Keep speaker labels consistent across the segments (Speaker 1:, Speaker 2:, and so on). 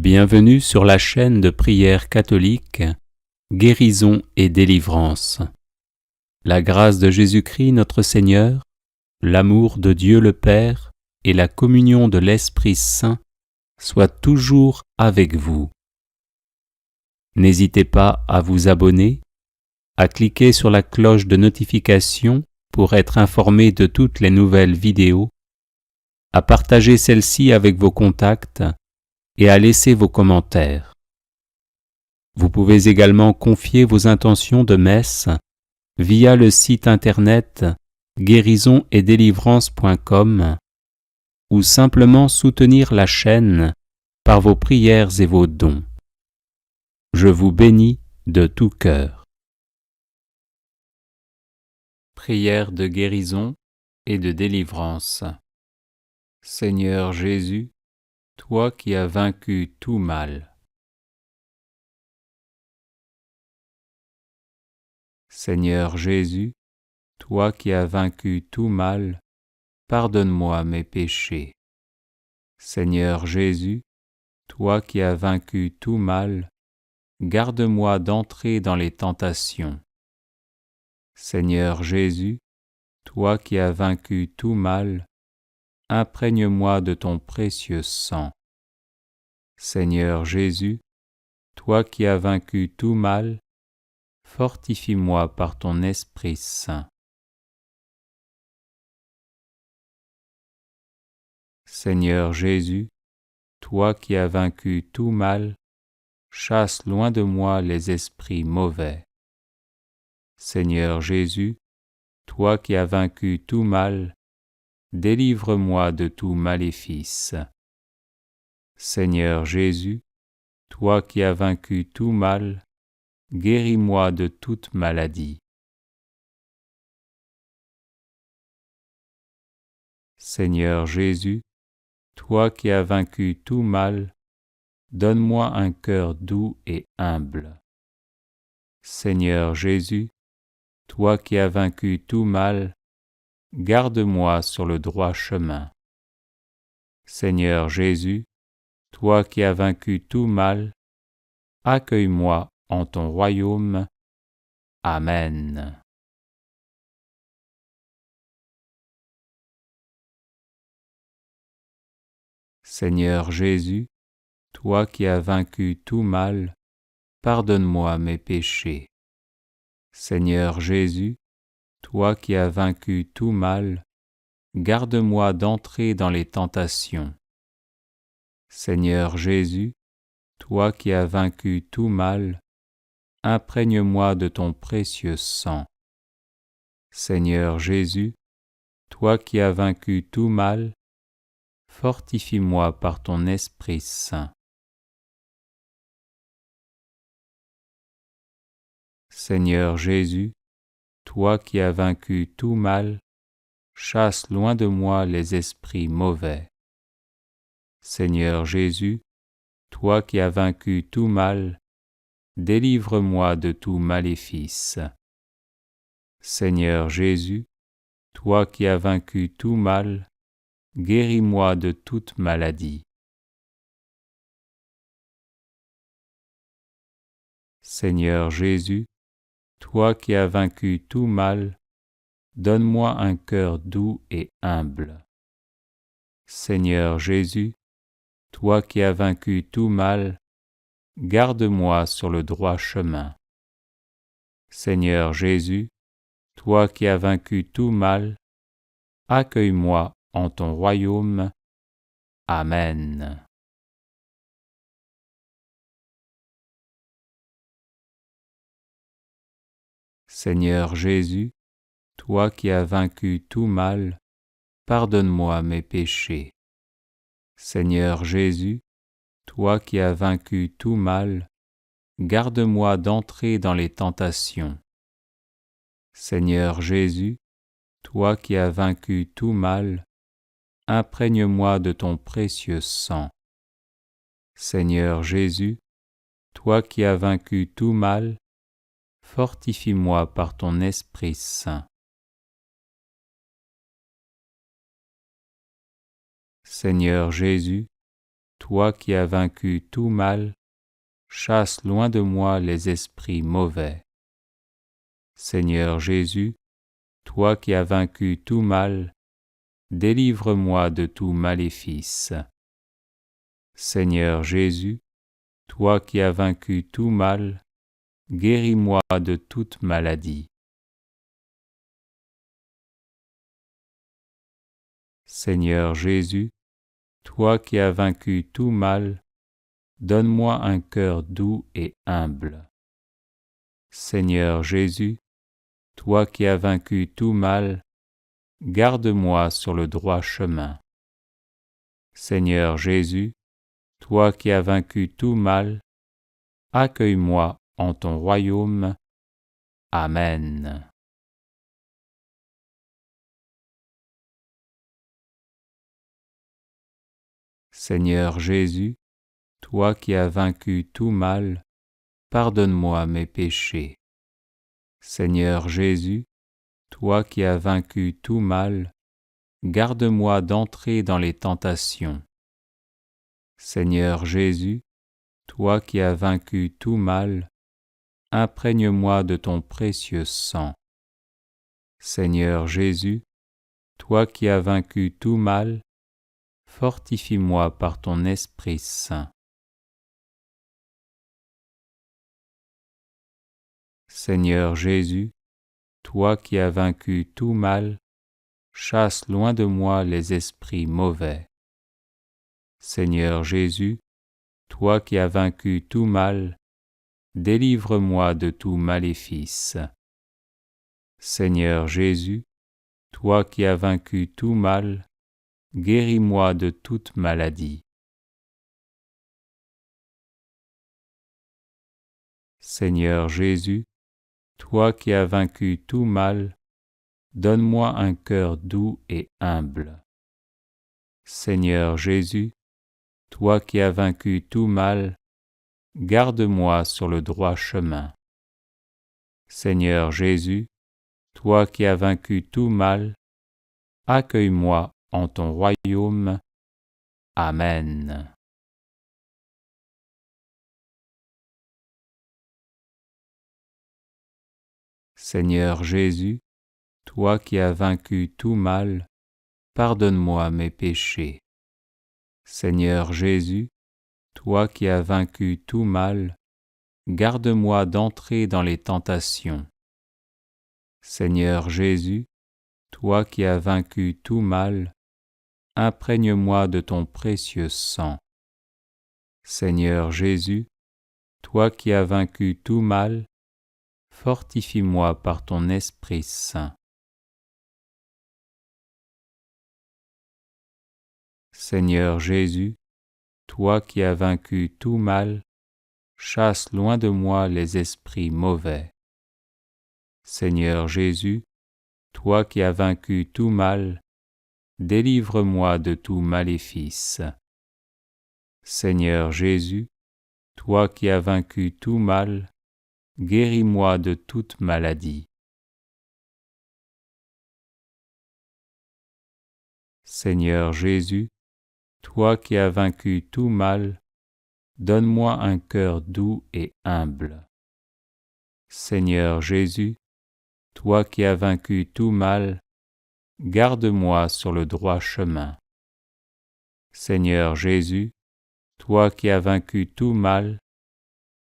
Speaker 1: Bienvenue sur la chaîne de prière catholique Guérison et délivrance. La grâce de Jésus-Christ notre Seigneur, l'amour de Dieu le Père et la communion de l'Esprit Saint soient toujours avec vous. N'hésitez pas à vous abonner, à cliquer sur la cloche de notification pour être informé de toutes les nouvelles vidéos, à partager celle-ci avec vos contacts et à laisser vos commentaires. Vous pouvez également confier vos intentions de messe via le site internet guérisonetdélivrance.com ou simplement soutenir la chaîne par vos prières et vos dons. Je vous bénis de tout cœur. Prière de guérison et de délivrance. Seigneur Jésus, toi qui as vaincu tout mal. Seigneur Jésus, toi qui as vaincu tout mal, pardonne-moi mes péchés. Seigneur Jésus, toi qui as vaincu tout mal, garde-moi d'entrer dans les tentations. Seigneur Jésus, toi qui as vaincu tout mal, imprègne-moi de ton précieux sang. Seigneur Jésus, toi qui as vaincu tout mal, fortifie-moi par ton Esprit Saint. Seigneur Jésus, toi qui as vaincu tout mal, chasse loin de moi les esprits mauvais. Seigneur Jésus, toi qui as vaincu tout mal, délivre-moi de tout maléfice. Seigneur Jésus, toi qui as vaincu tout mal, guéris-moi de toute maladie. Seigneur Jésus, toi qui as vaincu tout mal, donne-moi un cœur doux et humble. Seigneur Jésus, toi qui as vaincu tout mal, garde-moi sur le droit chemin. Seigneur Jésus, toi qui as vaincu tout mal, accueille-moi en ton royaume. Amen. Seigneur Jésus, toi qui as vaincu tout mal, pardonne-moi mes péchés. Seigneur Jésus, toi qui as vaincu tout mal, garde-moi d'entrer dans les tentations. Seigneur Jésus, toi qui as vaincu tout mal, imprègne-moi de ton précieux sang. Seigneur Jésus, toi qui as vaincu tout mal, fortifie-moi par ton Esprit Saint. Seigneur Jésus, toi qui as vaincu tout mal, chasse loin de moi les esprits mauvais. Seigneur Jésus, toi qui as vaincu tout mal, délivre-moi de tout maléfice. Seigneur Jésus, toi qui as vaincu tout mal, guéris-moi de toute maladie. Seigneur Jésus, toi qui as vaincu tout mal, donne-moi un cœur doux et humble. Seigneur Jésus, toi qui as vaincu tout mal, garde-moi sur le droit chemin. Seigneur Jésus, toi qui as vaincu tout mal, accueille-moi en ton royaume. Amen. Seigneur Jésus, toi qui as vaincu tout mal, pardonne-moi mes péchés. Seigneur Jésus, toi qui as vaincu tout mal, garde-moi d'entrer dans les tentations. Seigneur Jésus, toi qui as vaincu tout mal, imprègne-moi de ton précieux sang. Seigneur Jésus, toi qui as vaincu tout mal, fortifie-moi par ton Esprit Saint. Seigneur Jésus, toi qui as vaincu tout mal, chasse loin de moi les esprits mauvais. Seigneur Jésus, toi qui as vaincu tout mal, délivre-moi de tout maléfice. Seigneur Jésus, toi qui as vaincu tout mal, guéris-moi de toute maladie. Seigneur Jésus, toi qui as vaincu tout mal, donne-moi un cœur doux et humble. Seigneur Jésus, toi qui as vaincu tout mal, garde-moi sur le droit chemin. Seigneur Jésus, toi qui as vaincu tout mal, accueille-moi en ton royaume. Amen. Seigneur Jésus, toi qui as vaincu tout mal, pardonne-moi mes péchés. Seigneur Jésus, toi qui as vaincu tout mal, garde-moi d'entrer dans les tentations. Seigneur Jésus, toi qui as vaincu tout mal, imprègne-moi de ton précieux sang. Seigneur Jésus, toi qui as vaincu tout mal, fortifie-moi par ton Esprit Saint. Seigneur Jésus, toi qui as vaincu tout mal, chasse loin de moi les esprits mauvais. Seigneur Jésus, toi qui as vaincu tout mal, délivre-moi de tout maléfice. Seigneur Jésus, toi qui as vaincu tout mal, guéris-moi de toute maladie. Seigneur Jésus, toi qui as vaincu tout mal, donne-moi un cœur doux et humble. Seigneur Jésus, toi qui as vaincu tout mal, garde-moi sur le droit chemin. Seigneur Jésus, toi qui as vaincu tout mal, accueille-moi en ton royaume. Amen. Seigneur Jésus, toi qui as vaincu tout mal, pardonne-moi mes péchés. Seigneur Jésus, toi qui as vaincu tout mal, garde-moi d'entrer dans les tentations. Seigneur Jésus, toi qui as vaincu tout mal, imprègne-moi de ton précieux sang. Seigneur Jésus, toi qui as vaincu tout mal, fortifie-moi par ton Esprit Saint. Seigneur Jésus, toi qui as vaincu tout mal, chasse loin de moi les esprits mauvais. Seigneur Jésus, toi qui as vaincu tout mal, délivre-moi de tout maléfice. Seigneur Jésus, toi qui as vaincu tout mal, guéris-moi de toute maladie. Seigneur Jésus, toi qui as vaincu tout mal, donne-moi un cœur doux et humble. Seigneur Jésus, toi qui as vaincu tout mal, garde-moi sur le droit chemin. Seigneur Jésus, toi qui as vaincu tout mal,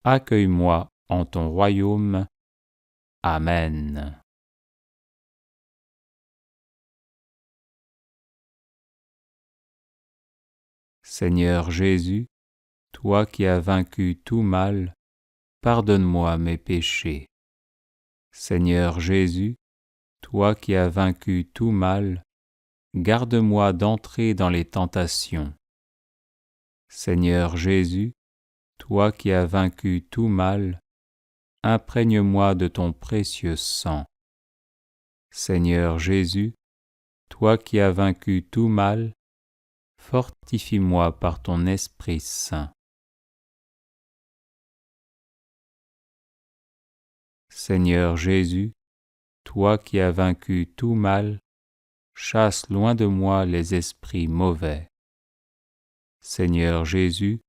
Speaker 1: accueille-moi en ton royaume. Amen. Seigneur Jésus, toi qui as vaincu tout mal, pardonne-moi mes péchés. Seigneur Jésus, toi qui as vaincu tout mal, garde-moi d'entrer dans les tentations. Seigneur Jésus, toi qui as vaincu tout mal, imprègne-moi de ton précieux sang. Seigneur Jésus, toi qui as vaincu tout mal, fortifie-moi par ton Esprit Saint. Seigneur Jésus, toi qui as vaincu tout mal, chasse loin de moi les esprits mauvais. Seigneur Jésus,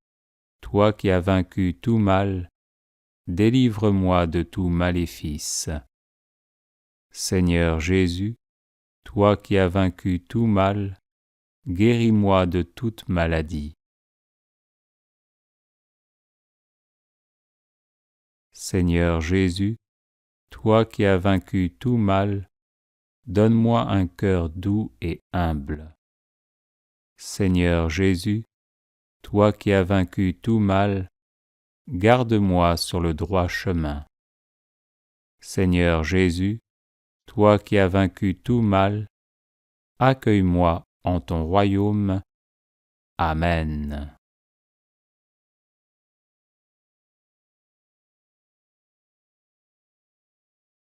Speaker 1: toi qui as vaincu tout mal, délivre-moi de tout maléfice. Seigneur Jésus, toi qui as vaincu tout mal, guéris-moi de toute maladie. Seigneur Jésus, toi qui as vaincu tout mal, donne-moi un cœur doux et humble. Seigneur Jésus, toi qui as vaincu tout mal, garde-moi sur le droit chemin. Seigneur Jésus, toi qui as vaincu tout mal, accueille-moi en ton royaume. Amen.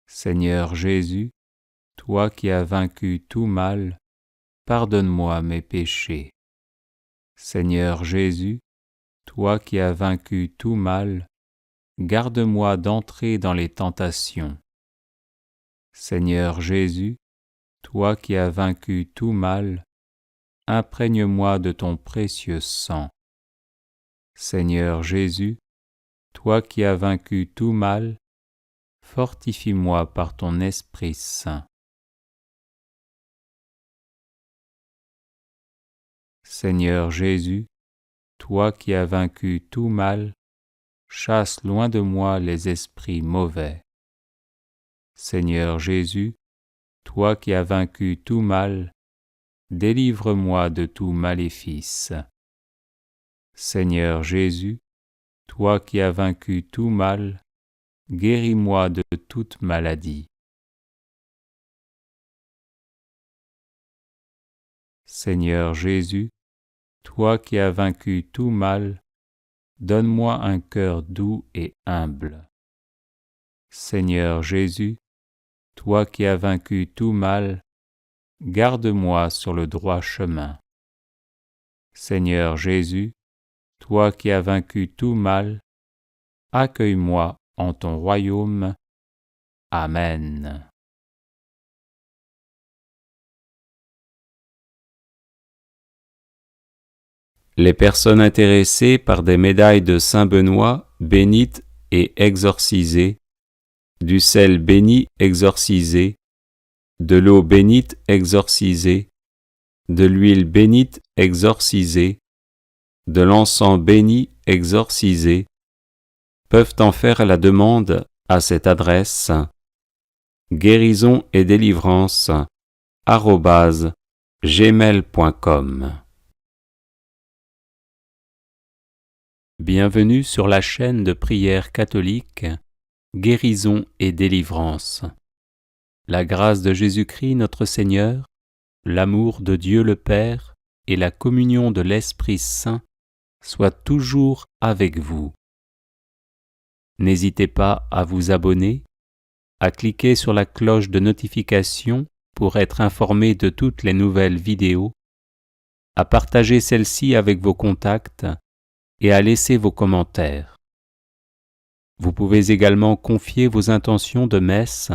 Speaker 1: Seigneur Jésus, toi qui as vaincu tout mal, pardonne-moi mes péchés. Seigneur Jésus, toi qui as vaincu tout mal, garde-moi d'entrer dans les tentations. Seigneur Jésus, toi qui as vaincu tout mal, imprègne-moi de ton précieux sang. Seigneur Jésus, toi qui as vaincu tout mal, fortifie-moi par ton Esprit Saint. Seigneur Jésus, toi qui as vaincu tout mal, chasse loin de moi les esprits mauvais. Seigneur Jésus, toi qui as vaincu tout mal, délivre-moi de tout maléfice. Seigneur Jésus, toi qui as vaincu tout mal, guéris-moi de toute maladie. Seigneur Jésus, toi qui as vaincu tout mal, donne-moi un cœur doux et humble. Seigneur Jésus, toi qui as vaincu tout mal, garde-moi sur le droit chemin. Seigneur Jésus, toi qui as vaincu tout mal, accueille-moi en ton royaume. Amen. Les personnes intéressées par des médailles de Saint-Benoît bénites et exorcisées, du sel béni exorcisé, de l'eau bénite exorcisée, de l'huile bénite exorcisée, de l'encens béni exorcisé, peuvent en faire la demande à cette adresse guérisonetdélivrance@gmail.com. Bienvenue sur la chaîne de prière catholique Guérison et délivrance. La grâce de Jésus-Christ notre Seigneur, l'amour de Dieu le Père et la communion de l'Esprit Saint soient toujours avec vous. N'hésitez pas à vous abonner, à cliquer sur la cloche de notification pour être informé de toutes les nouvelles vidéos, à partager celle-ci avec vos contacts et à laisser vos commentaires. Vous pouvez également confier vos intentions de messe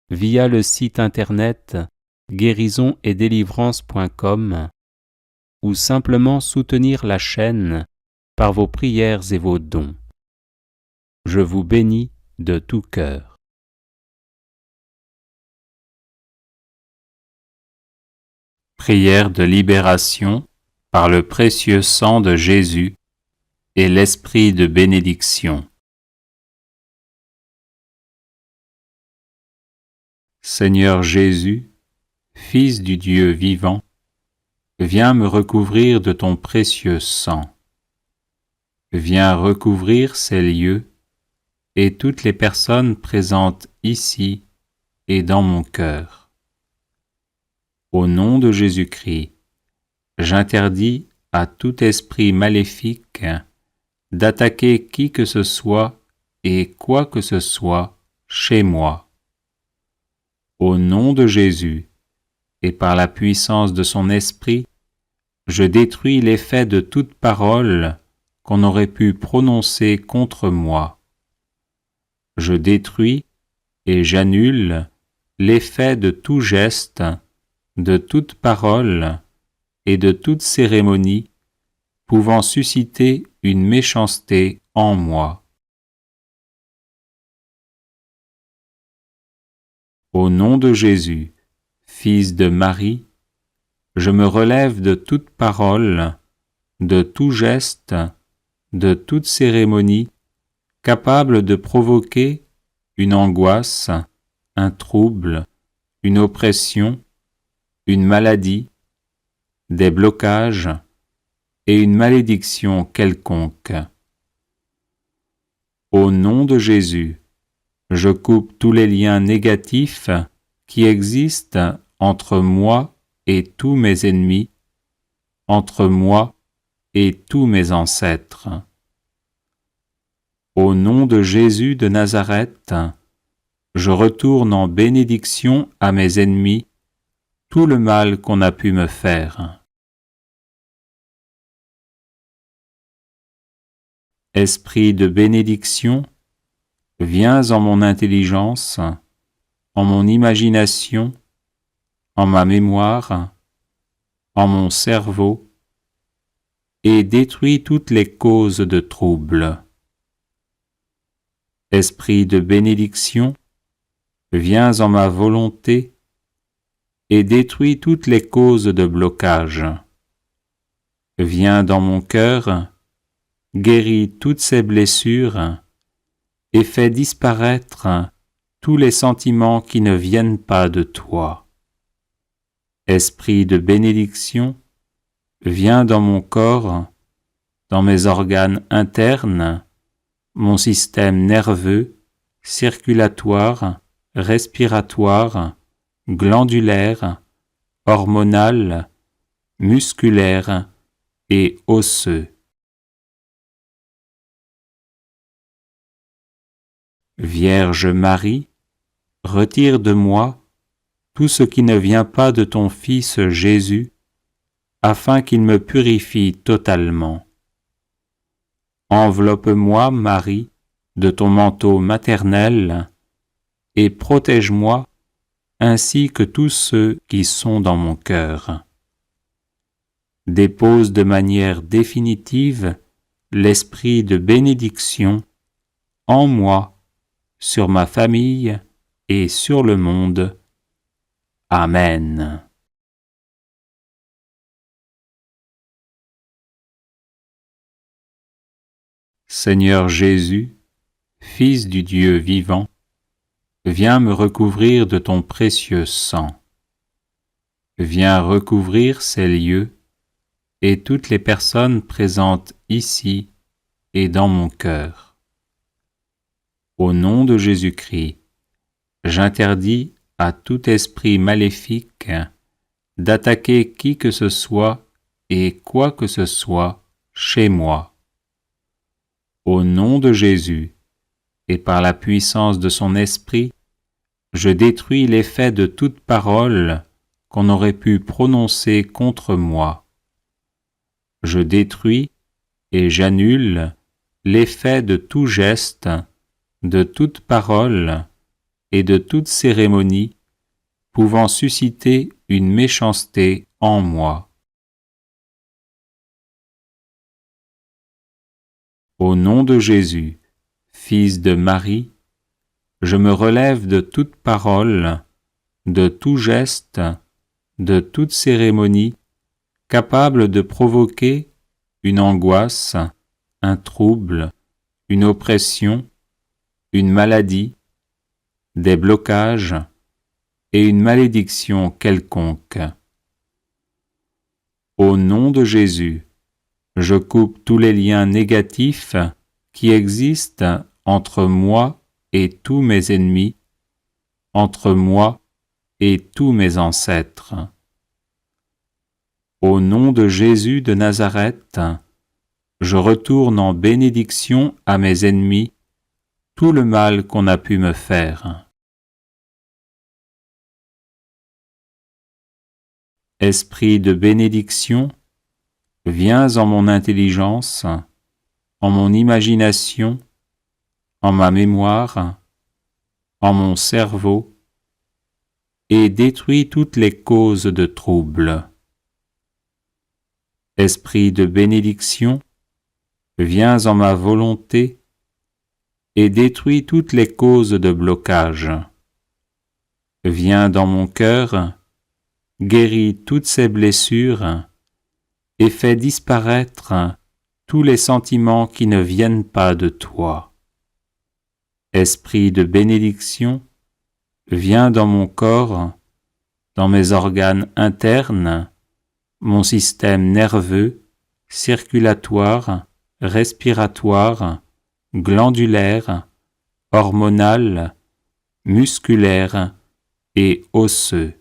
Speaker 1: via le site internet guérisonetdélivrance.com ou simplement soutenir la chaîne par vos prières et vos dons. Je vous bénis de tout cœur. Prière de libération par le précieux sang de Jésus et l'esprit de bénédiction. Seigneur Jésus, Fils du Dieu vivant, viens me recouvrir de ton précieux sang. Viens recouvrir ces lieux et toutes les personnes présentes ici et dans mon cœur. Au nom de Jésus-Christ, j'interdis à tout esprit maléfique d'attaquer qui que ce soit et quoi que ce soit chez moi. Au nom de Jésus, et par la puissance de son esprit, je détruis l'effet de toute parole qu'on aurait pu prononcer contre moi. Je détruis et j'annule l'effet de tout geste, de toute parole et de toute cérémonie pouvant susciter une méchanceté en moi. Au nom de Jésus, Fils de Marie, je me relève de toute parole, de tout geste, de toute cérémonie capable de provoquer une angoisse, un trouble, une oppression, une maladie, des blocages et une malédiction quelconque. Au nom de Jésus, je coupe tous les liens négatifs qui existent entre moi et tous mes ennemis, entre moi et tous mes ancêtres. Au nom de Jésus de Nazareth, je retourne en bénédiction à mes ennemis tout le mal qu'on a pu me faire. Esprit de bénédiction, viens en mon intelligence, en mon imagination, en ma mémoire, en mon cerveau, et détruis toutes les causes de trouble. Esprit de bénédiction, viens en ma volonté et détruis toutes les causes de blocage. Viens dans mon cœur, guéris toutes ces blessures et fais disparaître tous les sentiments qui ne viennent pas de toi. Esprit de bénédiction, viens dans mon corps, dans mes organes internes, mon système nerveux, circulatoire, respiratoire, glandulaire, hormonal, musculaire et osseux. Vierge Marie, retire de moi tout ce qui ne vient pas de ton Fils Jésus, afin qu'il me purifie totalement. Enveloppe-moi, Marie, de ton manteau maternel, et protège-moi ainsi que tous ceux qui sont dans mon cœur. Dépose de manière définitive l'esprit de bénédiction en moi, sur ma famille et sur le monde. Amen. Seigneur Jésus, Fils du Dieu vivant, viens me recouvrir de ton précieux sang. Viens recouvrir ces lieux et toutes les personnes présentes ici et dans mon cœur. Au nom de Jésus-Christ, j'interdis à tout esprit maléfique d'attaquer qui que ce soit et quoi que ce soit chez moi. Au nom de Jésus, et par la puissance de son esprit, je détruis l'effet de toute parole qu'on aurait pu prononcer contre moi. Je détruis et j'annule l'effet de tout geste, de toute parole et de toute cérémonie pouvant susciter une méchanceté en moi. Au nom de Jésus, Fils de Marie, je me relève de toute parole, de tout geste, de toute cérémonie capable de provoquer une angoisse, un trouble, une oppression, une maladie, des blocages et une malédiction quelconque. Au nom de Jésus, je coupe tous les liens négatifs qui existent entre moi et tous mes ennemis, entre moi et tous mes ancêtres. Au nom de Jésus de Nazareth, je retourne en bénédiction à mes ennemis tout le mal qu'on a pu me faire. Esprit de bénédiction, viens en mon intelligence, en mon imagination, en ma mémoire, en mon cerveau, et détruis toutes les causes de trouble. Esprit de bénédiction, viens en ma volonté et détruis toutes les causes de blocage. Viens dans mon cœur, guéris toutes ces blessures et fais disparaître tous les sentiments qui ne viennent pas de toi. Esprit de bénédiction, viens dans mon corps, dans mes organes internes, mon système nerveux, circulatoire, respiratoire, glandulaire, hormonal, musculaire et osseux.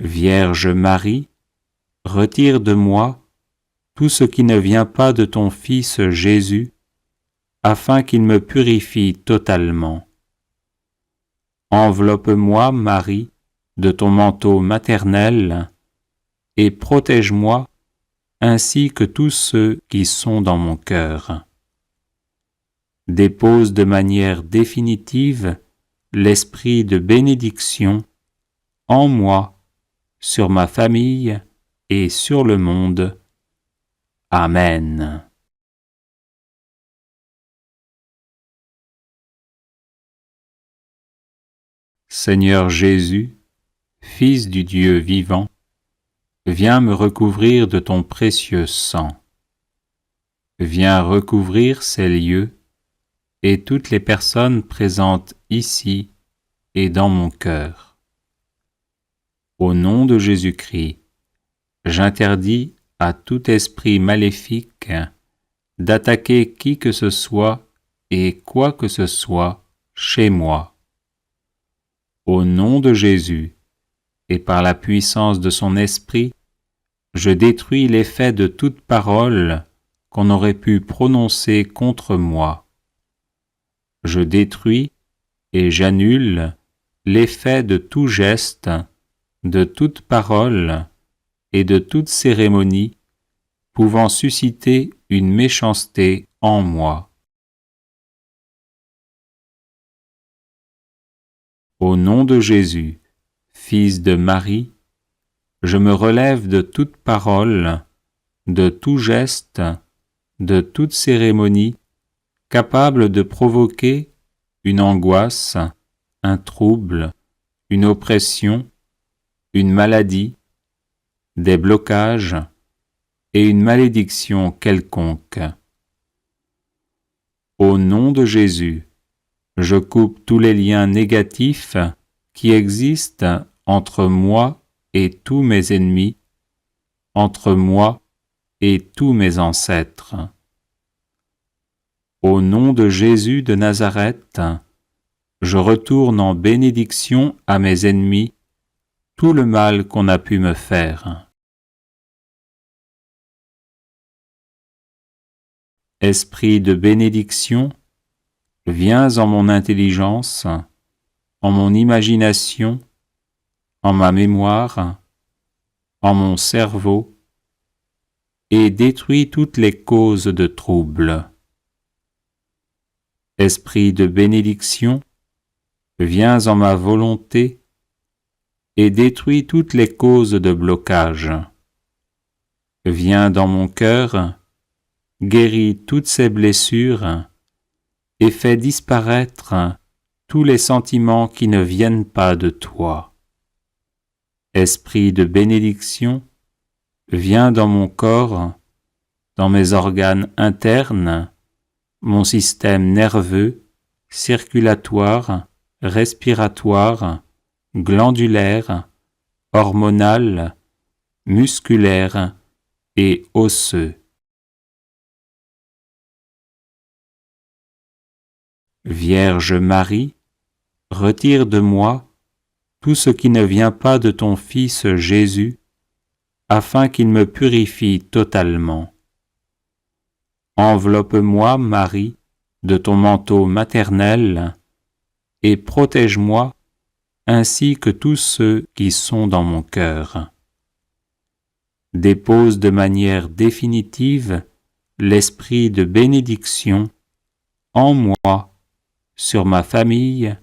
Speaker 1: Vierge Marie, retire de moi tout ce qui ne vient pas de ton Fils Jésus, afin qu'il me purifie totalement. Enveloppe-moi, Marie, de ton manteau maternel, et protège-moi ainsi que tous ceux qui sont dans mon cœur. Dépose de manière définitive l'esprit de bénédiction en moi, sur ma famille et sur le monde. Amen. Seigneur Jésus, Fils du Dieu vivant, viens me recouvrir de ton précieux sang. Viens recouvrir ces lieux et toutes les personnes présentes ici et dans mon cœur. Au nom de Jésus-Christ, j'interdis à tout esprit maléfique d'attaquer qui que ce soit et quoi que ce soit chez moi. Au nom de Jésus, et par la puissance de son esprit, je détruis l'effet de toute parole qu'on aurait pu prononcer contre moi. Je détruis et j'annule l'effet de tout geste, de toute parole et de toute cérémonie pouvant susciter une méchanceté en moi. Au nom de Jésus, Fils de Marie, je me relève de toute parole, de tout geste, de toute cérémonie capable de provoquer une angoisse, un trouble, une oppression, une maladie, des blocages et une malédiction quelconque. Au nom de Jésus, je coupe tous les liens négatifs qui existent entre moi et tous mes ennemis, entre moi et tous mes ancêtres. Au nom de Jésus de Nazareth, je retourne en bénédiction à mes ennemis tout le mal qu'on a pu me faire. Esprit de bénédiction, viens en mon intelligence, en mon imagination, en ma mémoire, en mon cerveau, et détruis toutes les causes de trouble. Esprit de bénédiction, viens en ma volonté et détruis toutes les causes de blocage. Viens dans mon cœur, guéris toutes ces blessures et fais disparaître tous les sentiments qui ne viennent pas de toi. Esprit de bénédiction, viens dans mon corps, dans mes organes internes, mon système nerveux, circulatoire, respiratoire, glandulaire, hormonal, musculaire et osseux. Vierge Marie, retire de moi tout ce qui ne vient pas de ton Fils Jésus, afin qu'il me purifie totalement. Enveloppe-moi, Marie, de ton manteau maternel, et protège-moi ainsi que tous ceux qui sont dans mon cœur. Dépose de manière définitive l'esprit de bénédiction en moi, sur ma famille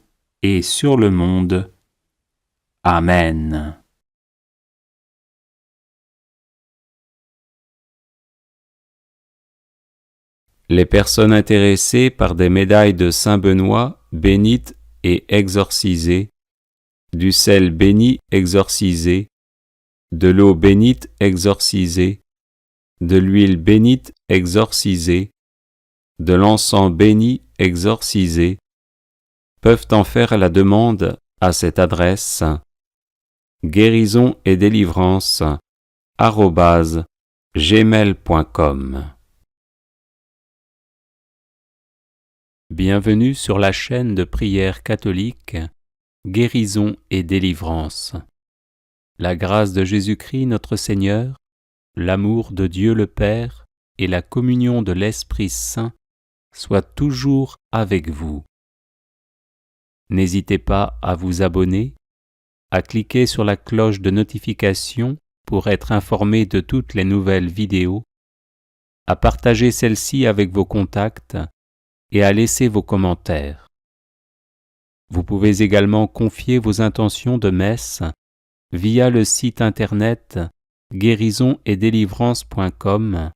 Speaker 1: et sur le monde. Amen. Les personnes intéressées par des médailles de Saint Benoît bénites et exorcisées, du sel béni exorcisé, de l'eau bénite exorcisée, de l'huile bénite exorcisée, de l'encens béni exorcisé, peuvent en faire la demande à cette adresse guérison et délivrance @gmail.com. Bienvenue sur la chaîne de prière catholique Guérison et délivrance. La grâce de Jésus-Christ notre Seigneur, l'amour de Dieu le Père et la communion de l'Esprit Saint soient toujours avec vous. N'hésitez pas à vous abonner, à cliquer sur la cloche de notification pour être informé de toutes les nouvelles vidéos, à partager celle-ci avec vos contacts et à laisser vos commentaires. Vous pouvez également confier vos intentions de messe via le site internet guérisonetdélivrance.com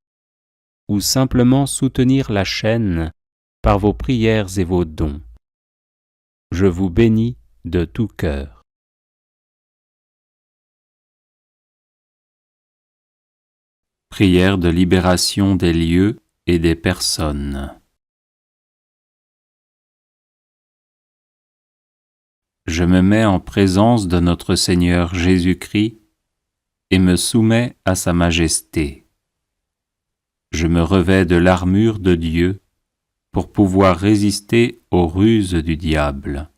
Speaker 1: ou simplement soutenir la chaîne par vos prières et vos dons. Je vous bénis de tout cœur. Prière de libération des lieux et des personnes. Je me mets en présence de notre Seigneur Jésus-Christ et me soumets à sa majesté. Je me revêts de l'armure de Dieu pour pouvoir résister aux ruses du diable.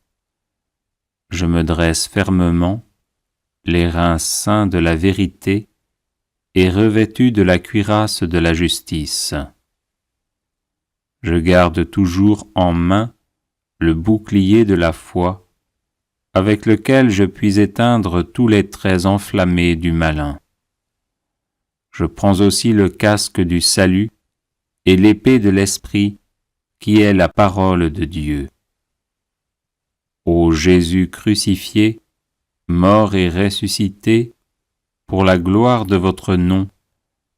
Speaker 1: Je me dresse fermement, les reins saints de la vérité et revêtu de la cuirasse de la justice. Je garde toujours en main le bouclier de la foi, avec lequel je puis éteindre tous les traits enflammés du malin. Je prends aussi le casque du salut et l'épée de l'Esprit, qui est la parole de Dieu. Ô Jésus crucifié, mort et ressuscité, pour la gloire de votre nom,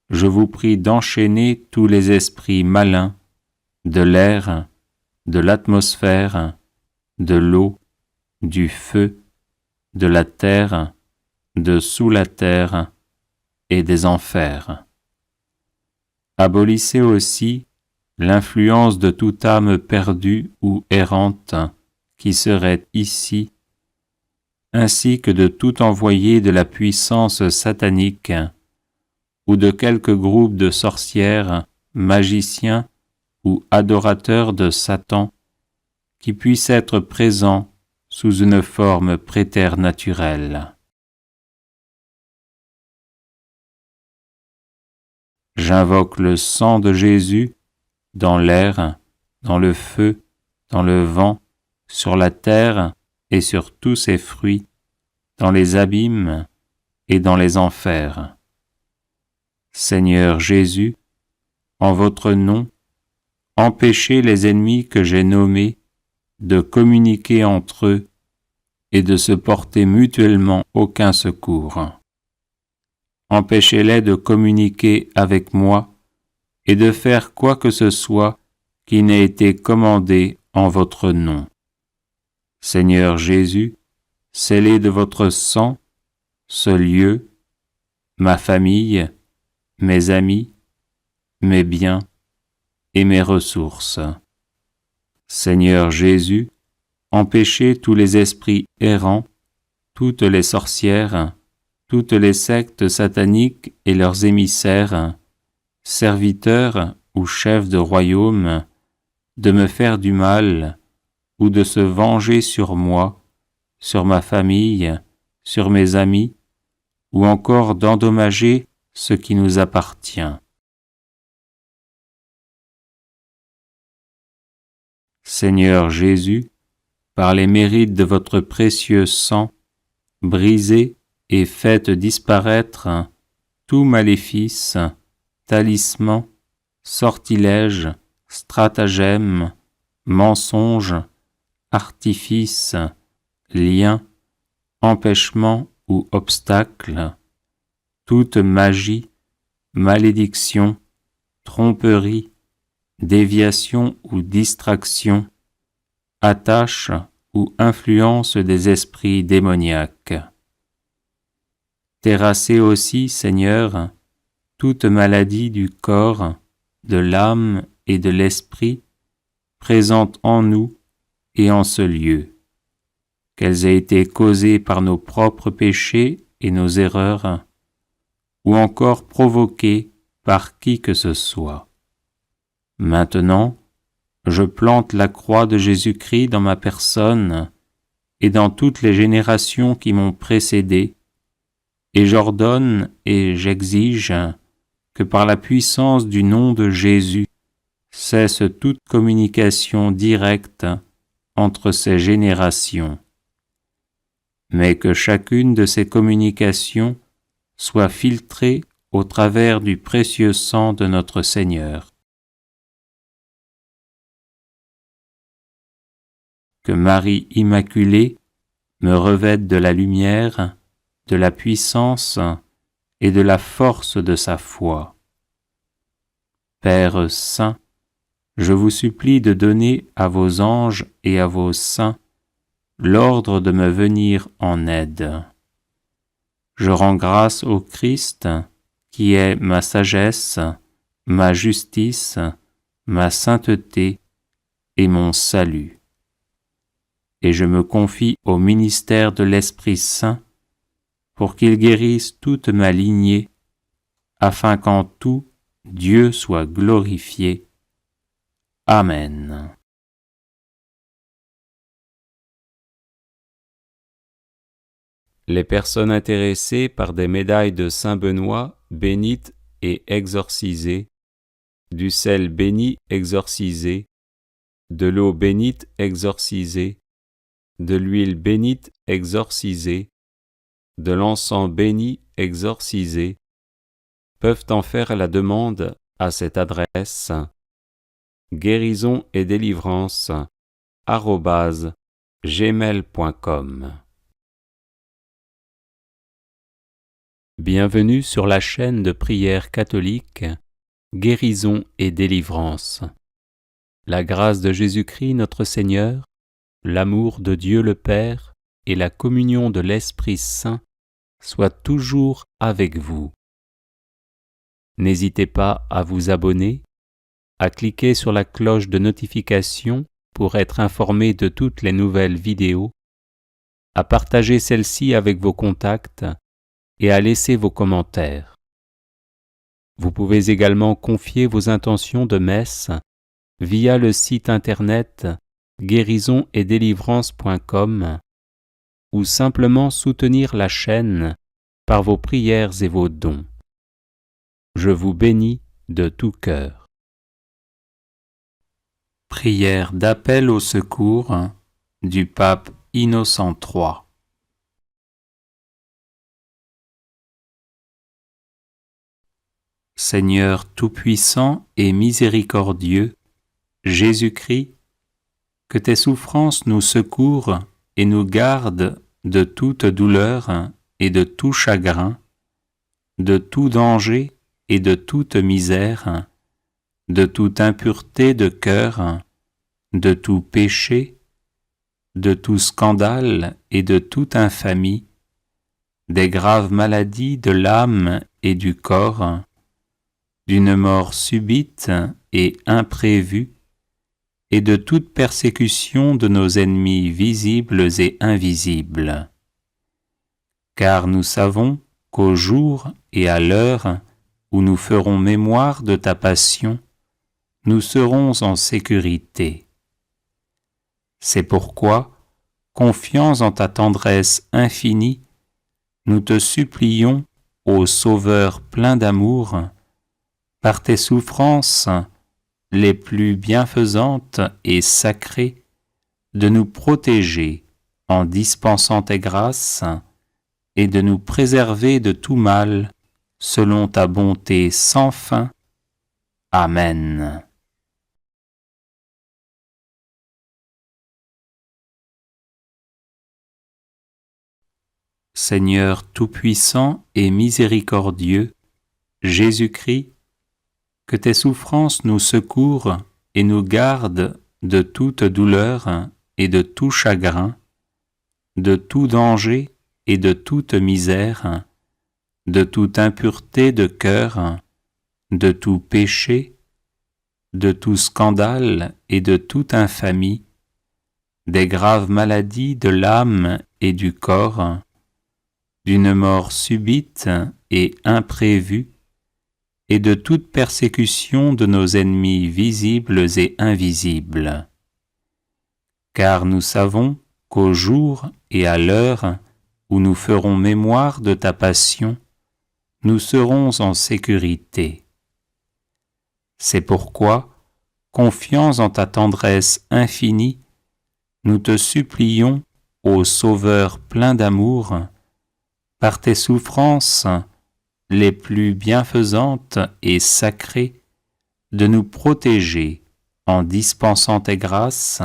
Speaker 1: je vous prie d'enchaîner tous les esprits malins de l'air, de l'atmosphère, de l'eau, du feu, de la terre, de sous la terre et des enfers. Abolissez aussi l'influence de toute âme perdue ou errante qui serait ici, ainsi que de tout envoyé de la puissance satanique ou de quelque groupe de sorcières, magiciens ou adorateurs de Satan qui puisse être présent sous une forme préternaturelle. J'invoque le sang de Jésus dans l'air, dans le feu, dans le vent, sur la terre et sur tous ses fruits, dans les abîmes et dans les enfers. Seigneur Jésus, en votre nom, empêchez les ennemis que j'ai nommés de communiquer entre eux et de se porter mutuellement aucun secours. Empêchez-les de communiquer avec moi et de faire quoi que ce soit qui n'ait été commandé en votre nom. Seigneur Jésus, scellez de votre sang ce lieu, ma famille, mes amis, mes biens et mes ressources. Seigneur Jésus, empêchez tous les esprits errants, toutes les sorcières, toutes les sectes sataniques et leurs émissaires, serviteurs ou chefs de royaume, de me faire du mal ou de se venger sur moi, sur ma famille, sur mes amis, ou encore d'endommager ce qui nous appartient. Seigneur Jésus, par les mérites de votre précieux sang, brisez et faites disparaître tout maléfice, talisman, sortilège, stratagème, mensonge, artifice, lien, empêchement ou obstacle, toute magie, malédiction, tromperie, déviation ou distraction, attache ou influence des esprits démoniaques. Terrasser aussi, Seigneur, toute maladie du corps, de l'âme et de l'esprit présente en nous et en ce lieu, qu'elles aient été causées par nos propres péchés et nos erreurs, ou encore provoquées par qui que ce soit. Maintenant, je plante la croix de Jésus-Christ dans ma personne et dans toutes les générations qui m'ont précédé, et j'ordonne et j'exige que par la puissance du nom de Jésus cesse toute communication directe entre ces générations, mais que chacune de ces communications soit filtrée au travers du précieux sang de notre Seigneur. Que Marie Immaculée me revête de la lumière, de la puissance et de la force de sa foi. Père Saint, je vous supplie de donner à vos anges et à vos saints l'ordre de me venir en aide. Je rends grâce au Christ, qui est ma sagesse, ma justice, ma sainteté et mon salut. Et je me confie au ministère de l'Esprit Saint pour qu'il guérisse toute ma lignée, afin qu'en tout Dieu soit glorifié. Amen. Les personnes intéressées par des médailles de Saint-Benoît bénites et exorcisées, du sel béni exorcisé, de l'eau bénite exorcisée, de l'huile bénite exorcisée, de l'encens béni exorcisé, peuvent en faire la demande à cette adresse guérison-et-délivrance@gmail.com. Bienvenue sur la chaîne de prière catholique Guérison et délivrance. La grâce de Jésus-Christ notre Seigneur, l'amour de Dieu le Père et la communion de l'Esprit Saint soient toujours avec vous. N'hésitez pas à vous abonner, à cliquer sur la cloche de notification pour être informé de toutes les nouvelles vidéos, à partager celle-ci avec vos contacts et à laisser vos commentaires. Vous pouvez également confier vos intentions de messe via le site internet guérison-et-délivrance.com ou simplement soutenir la chaîne par vos prières et vos dons. Je vous bénis de tout cœur. Prière d'appel au secours du pape Innocent III. Seigneur tout-puissant et miséricordieux, Jésus-Christ, que tes souffrances nous secourent et nous gardent de toute douleur et de tout chagrin, de tout danger et de toute misère, de toute impureté de cœur, de tout péché, de tout scandale et de toute infamie, des graves maladies de l'âme et du corps, d'une mort subite et imprévue, et de toute persécution de nos ennemis visibles et invisibles. Car nous savons qu'au jour et à l'heure où nous ferons mémoire de ta passion, nous serons en sécurité. C'est pourquoi, confiants en ta tendresse infinie, nous te supplions, ô Sauveur plein d'amour, par tes souffrances les plus bienfaisantes et sacrées, de nous protéger en dispensant tes grâces et de nous préserver de tout mal, selon ta bonté sans fin. Amen. Seigneur tout-puissant et miséricordieux, Jésus-Christ, que tes souffrances nous secourent et nous garde de toute douleur et de tout chagrin, de tout danger et de toute misère, de toute impureté de cœur, de tout péché, de tout scandale et de toute infamie, des graves maladies de l'âme et du corps, d'une mort subite et imprévue, et de toute persécution de nos ennemis visibles et invisibles. Car nous savons qu'au jour et à l'heure où nous ferons mémoire de ta passion, nous serons en sécurité. C'est pourquoi, confiants en ta tendresse infinie, nous te supplions, ô Sauveur plein d'amour, par tes souffrances les plus bienfaisantes et sacrées, de nous protéger en dispensant tes grâces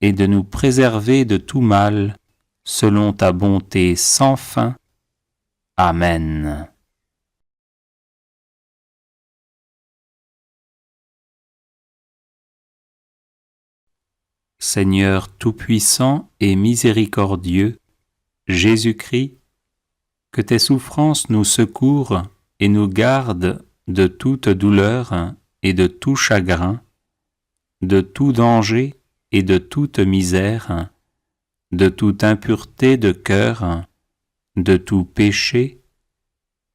Speaker 1: et de nous préserver de tout mal, selon ta bonté sans fin. Amen. Seigneur tout-puissant et miséricordieux, Jésus-Christ, que tes souffrances nous secourent et nous gardent de toute douleur et de tout chagrin, de tout danger et de toute misère, de toute impureté de cœur, de tout péché,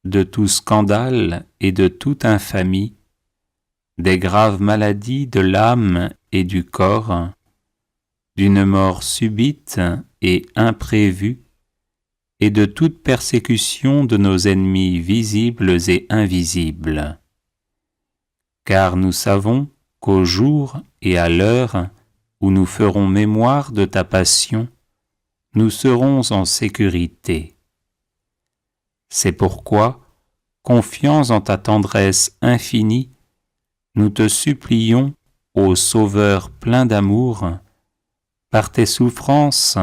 Speaker 1: de tout scandale et de toute infamie, des graves maladies de l'âme et du corps, d'une mort subite et imprévue, et de toute persécution de nos ennemis visibles et invisibles. Car nous savons qu'au jour et à l'heure où nous ferons mémoire de ta passion, nous serons en sécurité. C'est pourquoi, confiants en ta tendresse infinie, nous te supplions, ô Sauveur plein d'amour, par tes souffrances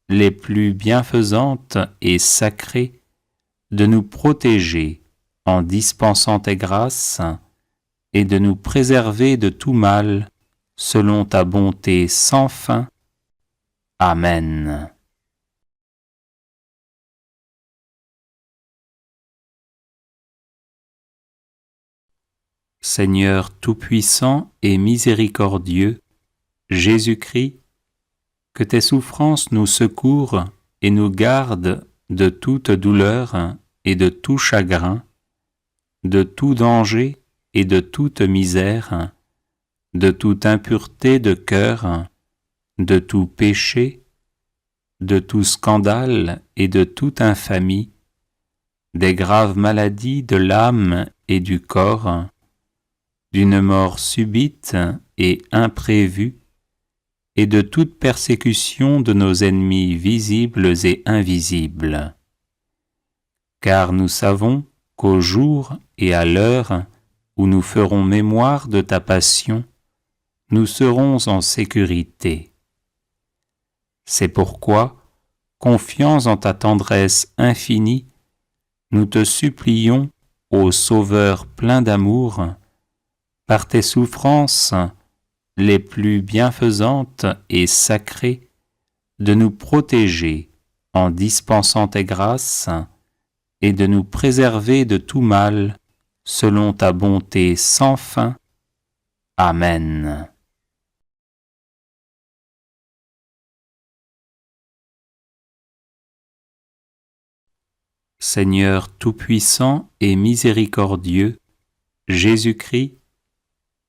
Speaker 1: les plus bienfaisantes et sacrées, de nous protéger en dispensant tes grâces et de nous préserver de tout mal, selon ta bonté sans fin. Amen. Seigneur tout-puissant et miséricordieux, Jésus-Christ, que tes souffrances nous secourent et nous gardent de toute douleur et de tout chagrin, de tout danger et de toute misère, de toute impureté de cœur, de tout péché, de tout scandale et de toute infamie, des graves maladies de l'âme et du corps, d'une mort subite et imprévue, et de toute persécution de nos ennemis visibles et invisibles. Car nous savons qu'au jour et à l'heure où nous ferons mémoire de ta passion, nous serons en sécurité. C'est pourquoi, confiants en ta tendresse infinie, nous te supplions, ô Sauveur plein d'amour, par tes souffrances les plus bienfaisantes et sacrées, de nous protéger en dispensant tes grâces et de nous préserver de tout mal, selon ta bonté sans fin. Amen. Seigneur tout-puissant et miséricordieux, Jésus-Christ,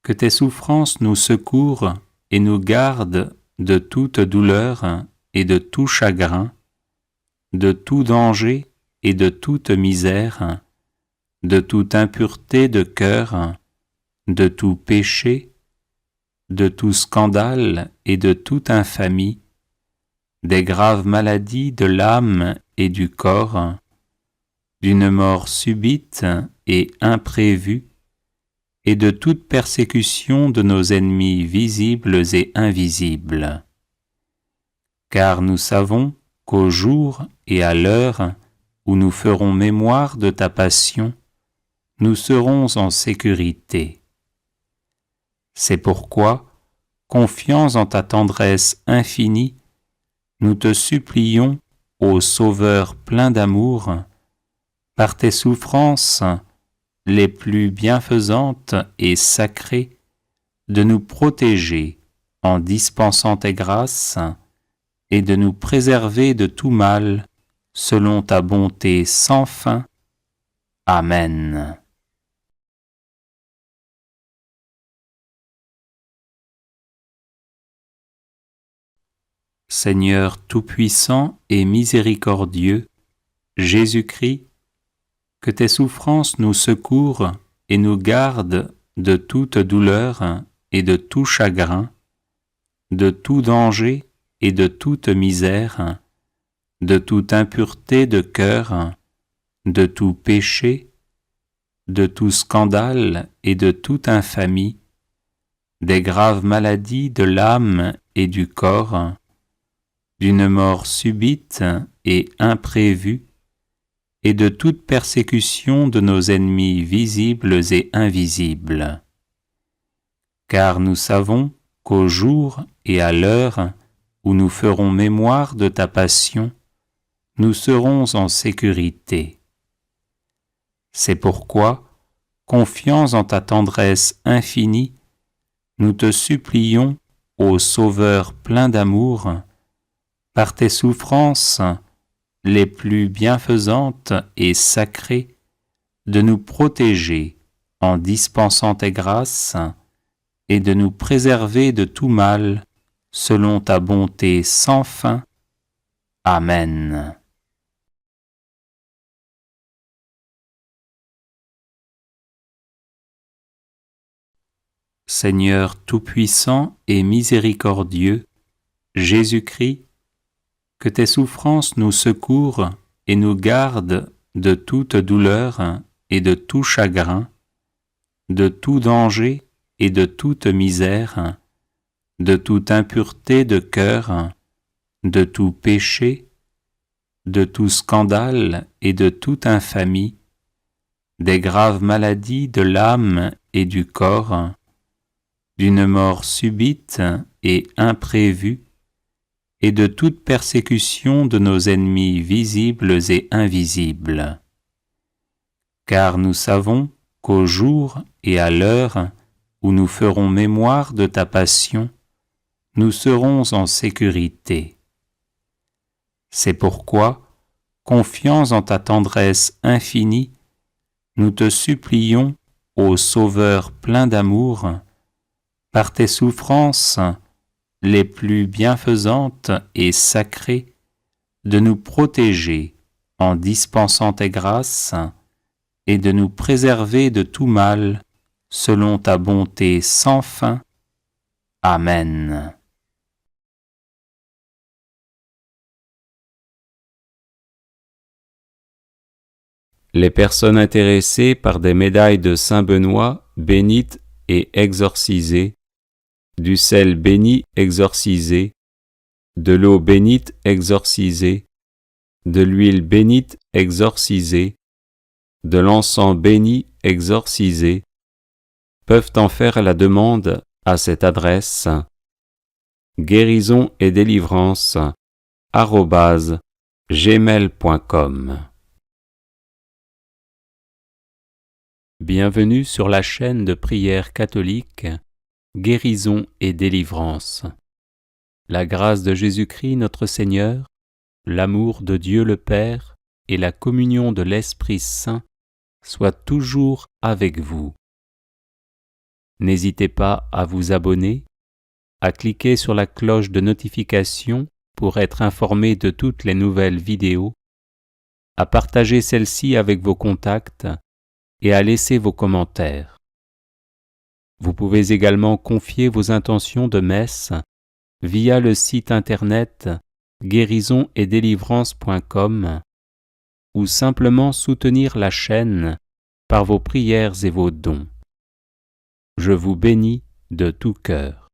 Speaker 1: que tes souffrances nous secourent et nous gardent de toute douleur et de tout chagrin, de tout danger et de toute misère, de toute impureté de cœur, de tout péché, de tout scandale et de toute infamie, des graves maladies de l'âme et du corps, d'une mort subite et imprévue, et de toute persécution de nos ennemis visibles et invisibles. Car nous savons qu'au jour et à l'heure où nous ferons mémoire de ta passion, nous serons en sécurité. C'est pourquoi, confiants en ta tendresse infinie, nous te supplions, ô Sauveur plein d'amour, par tes souffrances les plus bienfaisantes et sacrées, de nous protéger en dispensant tes grâces et de nous préserver de tout mal, selon ta bonté sans fin. Amen. Seigneur tout-puissant et miséricordieux, Jésus-Christ, que tes souffrances nous secourent et nous gardent de toute douleur et de tout chagrin, de tout danger et de toute misère, de toute impureté de cœur, de tout péché, de tout scandale et de toute infamie, des graves maladies de l'âme et du corps, d'une mort subite et imprévue, et de toute persécution de nos ennemis visibles et invisibles. Car nous savons qu'au jour et à l'heure où nous ferons mémoire de ta passion, nous serons en sécurité. C'est pourquoi, confiants en ta tendresse infinie, nous te supplions, ô Sauveur plein d'amour, par tes souffrances les plus bienfaisantes et sacrées, de nous protéger en dispensant tes grâces et de nous préserver de tout mal, selon ta bonté sans fin. Amen. Seigneur tout-puissant et miséricordieux, Jésus-Christ, que tes souffrances nous secourent et nous gardent de toute douleur et de tout chagrin, de tout danger et de toute misère, de toute impureté de cœur, de tout péché, de tout scandale et de toute infamie, des graves maladies de l'âme et du corps, d'une mort subite et imprévue, et de toute persécution de nos ennemis visibles et invisibles. Car nous savons qu'au jour et à l'heure où nous ferons mémoire de ta passion, nous serons en sécurité. C'est pourquoi, confiants en ta tendresse infinie, nous te supplions, ô Sauveur plein d'amour, par tes souffrances les plus bienfaisantes et sacrées, de nous protéger en dispensant tes grâces et de nous préserver de tout mal, selon ta bonté sans fin. Amen. Les personnes intéressées par des médailles de Saint Benoît bénites et exorcisées, du sel béni exorcisé, de l'eau bénite exorcisée, de l'huile bénite exorcisée, de l'encens béni exorcisé, peuvent en faire la demande à cette adresse guérison et délivrance @gmail.com. Bienvenue sur la chaîne de prière catholique Guérison et délivrance. La grâce de Jésus-Christ notre Seigneur, l'amour de Dieu le Père et la communion de l'Esprit Saint soient toujours avec vous. N'hésitez pas à vous abonner, à cliquer sur la cloche de notification pour être informé de toutes les nouvelles vidéos, à partager celle-ci avec vos contacts et à laisser vos commentaires. Vous pouvez également confier vos intentions de messe via le site internet guérisonetdélivrance.com ou simplement soutenir la chaîne par vos prières et vos dons. Je vous bénis de tout cœur.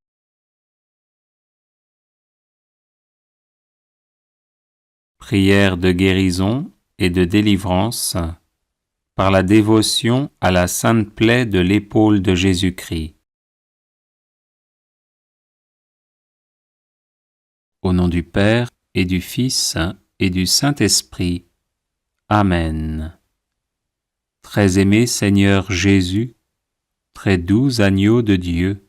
Speaker 1: Prière de guérison et de délivrance par la dévotion à la sainte plaie de l'épaule de Jésus-Christ. Au nom du Père, et du Fils, et du Saint-Esprit. Amen. Très aimé Seigneur Jésus, très doux agneau de Dieu,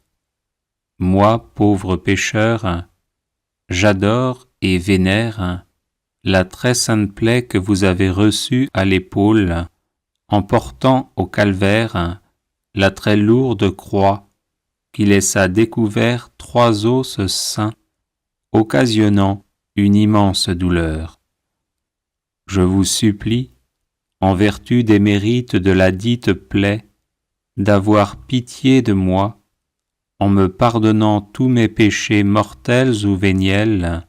Speaker 1: moi, pauvre pécheur, j'adore et vénère la très sainte plaie que vous avez reçue à l'épaule en portant au calvaire la très lourde croix qui laissa découvert 3 os saints, occasionnant une immense douleur. Je vous supplie, en vertu des mérites de la dite plaie, d'avoir pitié de moi, en me pardonnant tous mes péchés mortels ou véniels,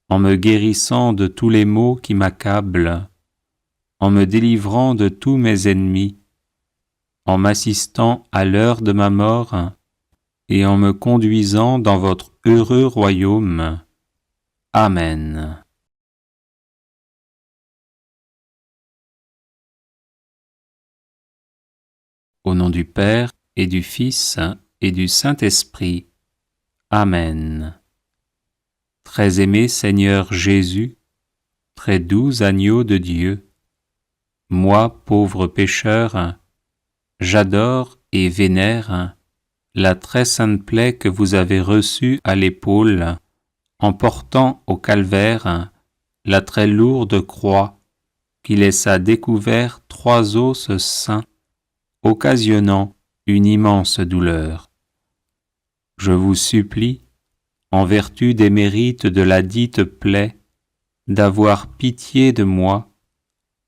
Speaker 1: en me guérissant de tous les maux qui m'accablent, en me délivrant de tous mes ennemis, en m'assistant à l'heure de ma mort, et en me conduisant dans votre heureux royaume. Amen. Au nom du Père, et du Fils, et du Saint-Esprit. Amen. Très aimé Seigneur Jésus, très doux agneau de Dieu, moi, pauvre pécheur, j'adore et vénère la très sainte plaie que vous avez reçue à l'épaule en portant au calvaire la très lourde croix qui laissa découvert 3 os saints, occasionnant une immense douleur. Je vous supplie, en vertu des mérites de la dite plaie, d'avoir pitié de moi,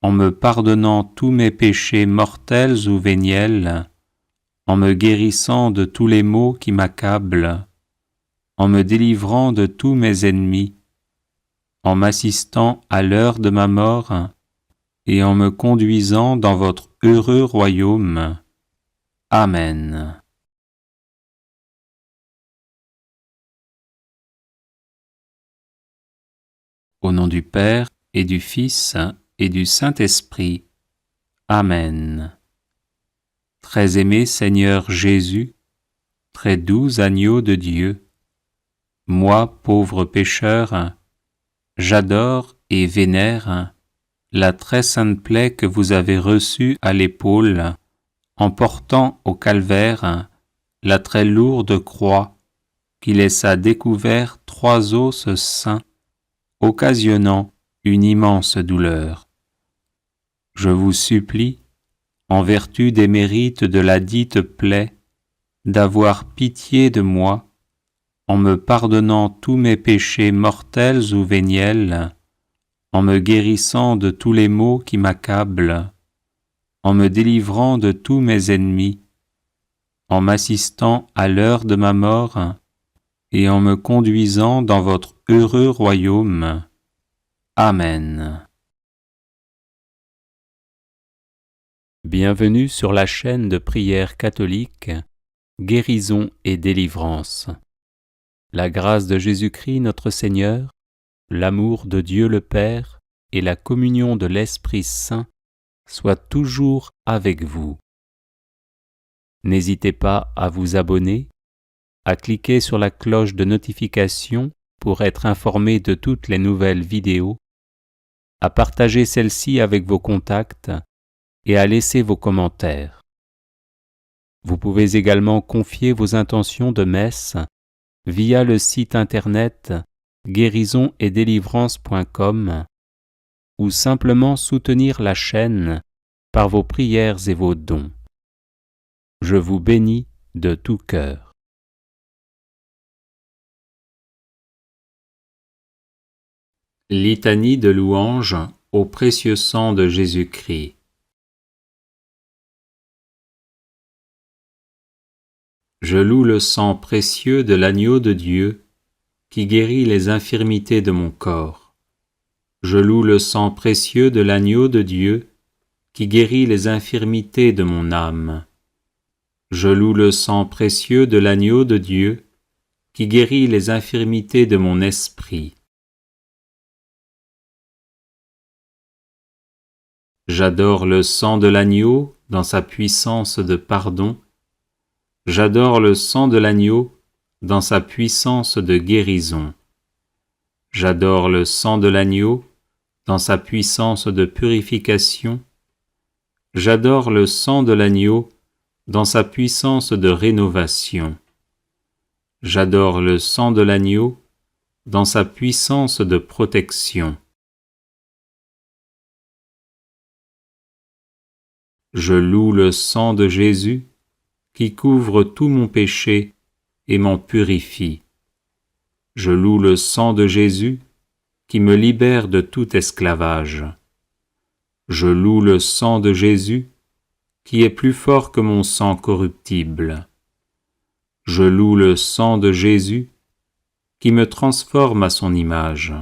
Speaker 1: en me pardonnant tous mes péchés mortels ou véniels, en me guérissant de tous les maux qui m'accablent, en me délivrant de tous mes ennemis, en m'assistant à l'heure de ma mort, et en me conduisant dans votre heureux royaume. Amen. Au nom du Père, et du Fils, et du Saint-Esprit. Amen. Très aimé Seigneur Jésus, très doux agneau de Dieu, moi, pauvre pécheur, j'adore et vénère la très sainte plaie que vous avez reçue à l'épaule en portant au calvaire la très lourde croix qui laissa découvert 3 os saints, occasionnant une immense douleur. Je vous supplie, en vertu des mérites de la dite plaie, d'avoir pitié de moi, en me pardonnant tous mes péchés mortels ou véniels, en me guérissant de tous les maux qui m'accablent, en me délivrant de tous mes ennemis, en m'assistant à l'heure de ma mort, et en me conduisant dans votre heureux royaume. Amen. Bienvenue sur la chaîne de prière catholique, Guérison et délivrance. La grâce de Jésus-Christ notre Seigneur, l'amour de Dieu le Père et la communion de l'Esprit Saint soient toujours avec vous. N'hésitez pas à vous abonner, à cliquer sur la cloche de notification pour être informé de toutes les nouvelles vidéos, à partager celle-ci avec vos contacts et à laisser vos commentaires. Vous pouvez également confier vos intentions de messe via le site internet guérisonetdélivrance.com ou simplement soutenir la chaîne par vos prières et vos dons. Je vous bénis de tout cœur. Litanie de louanges au précieux sang de Jésus-Christ. Je loue le sang précieux de l'agneau de Dieu qui guérit les infirmités de mon corps. Je loue le sang précieux de l'agneau de Dieu qui guérit les infirmités de mon âme. Je loue le sang précieux de l'agneau de Dieu qui guérit les infirmités de mon esprit. J'adore le sang de l'agneau dans sa puissance de pardon. J'adore le sang de l'agneau dans sa puissance de guérison. J'adore le sang de l'agneau dans sa puissance de purification. J'adore le sang de l'agneau dans sa puissance de rénovation. J'adore le sang de l'agneau dans sa puissance de protection. Je loue le sang de Jésus qui couvre tout mon péché et m'en purifie. Je loue le sang de Jésus qui me libère de tout esclavage. Je loue le sang de Jésus qui est plus fort que mon sang corruptible. Je loue le sang de Jésus qui me transforme à son image.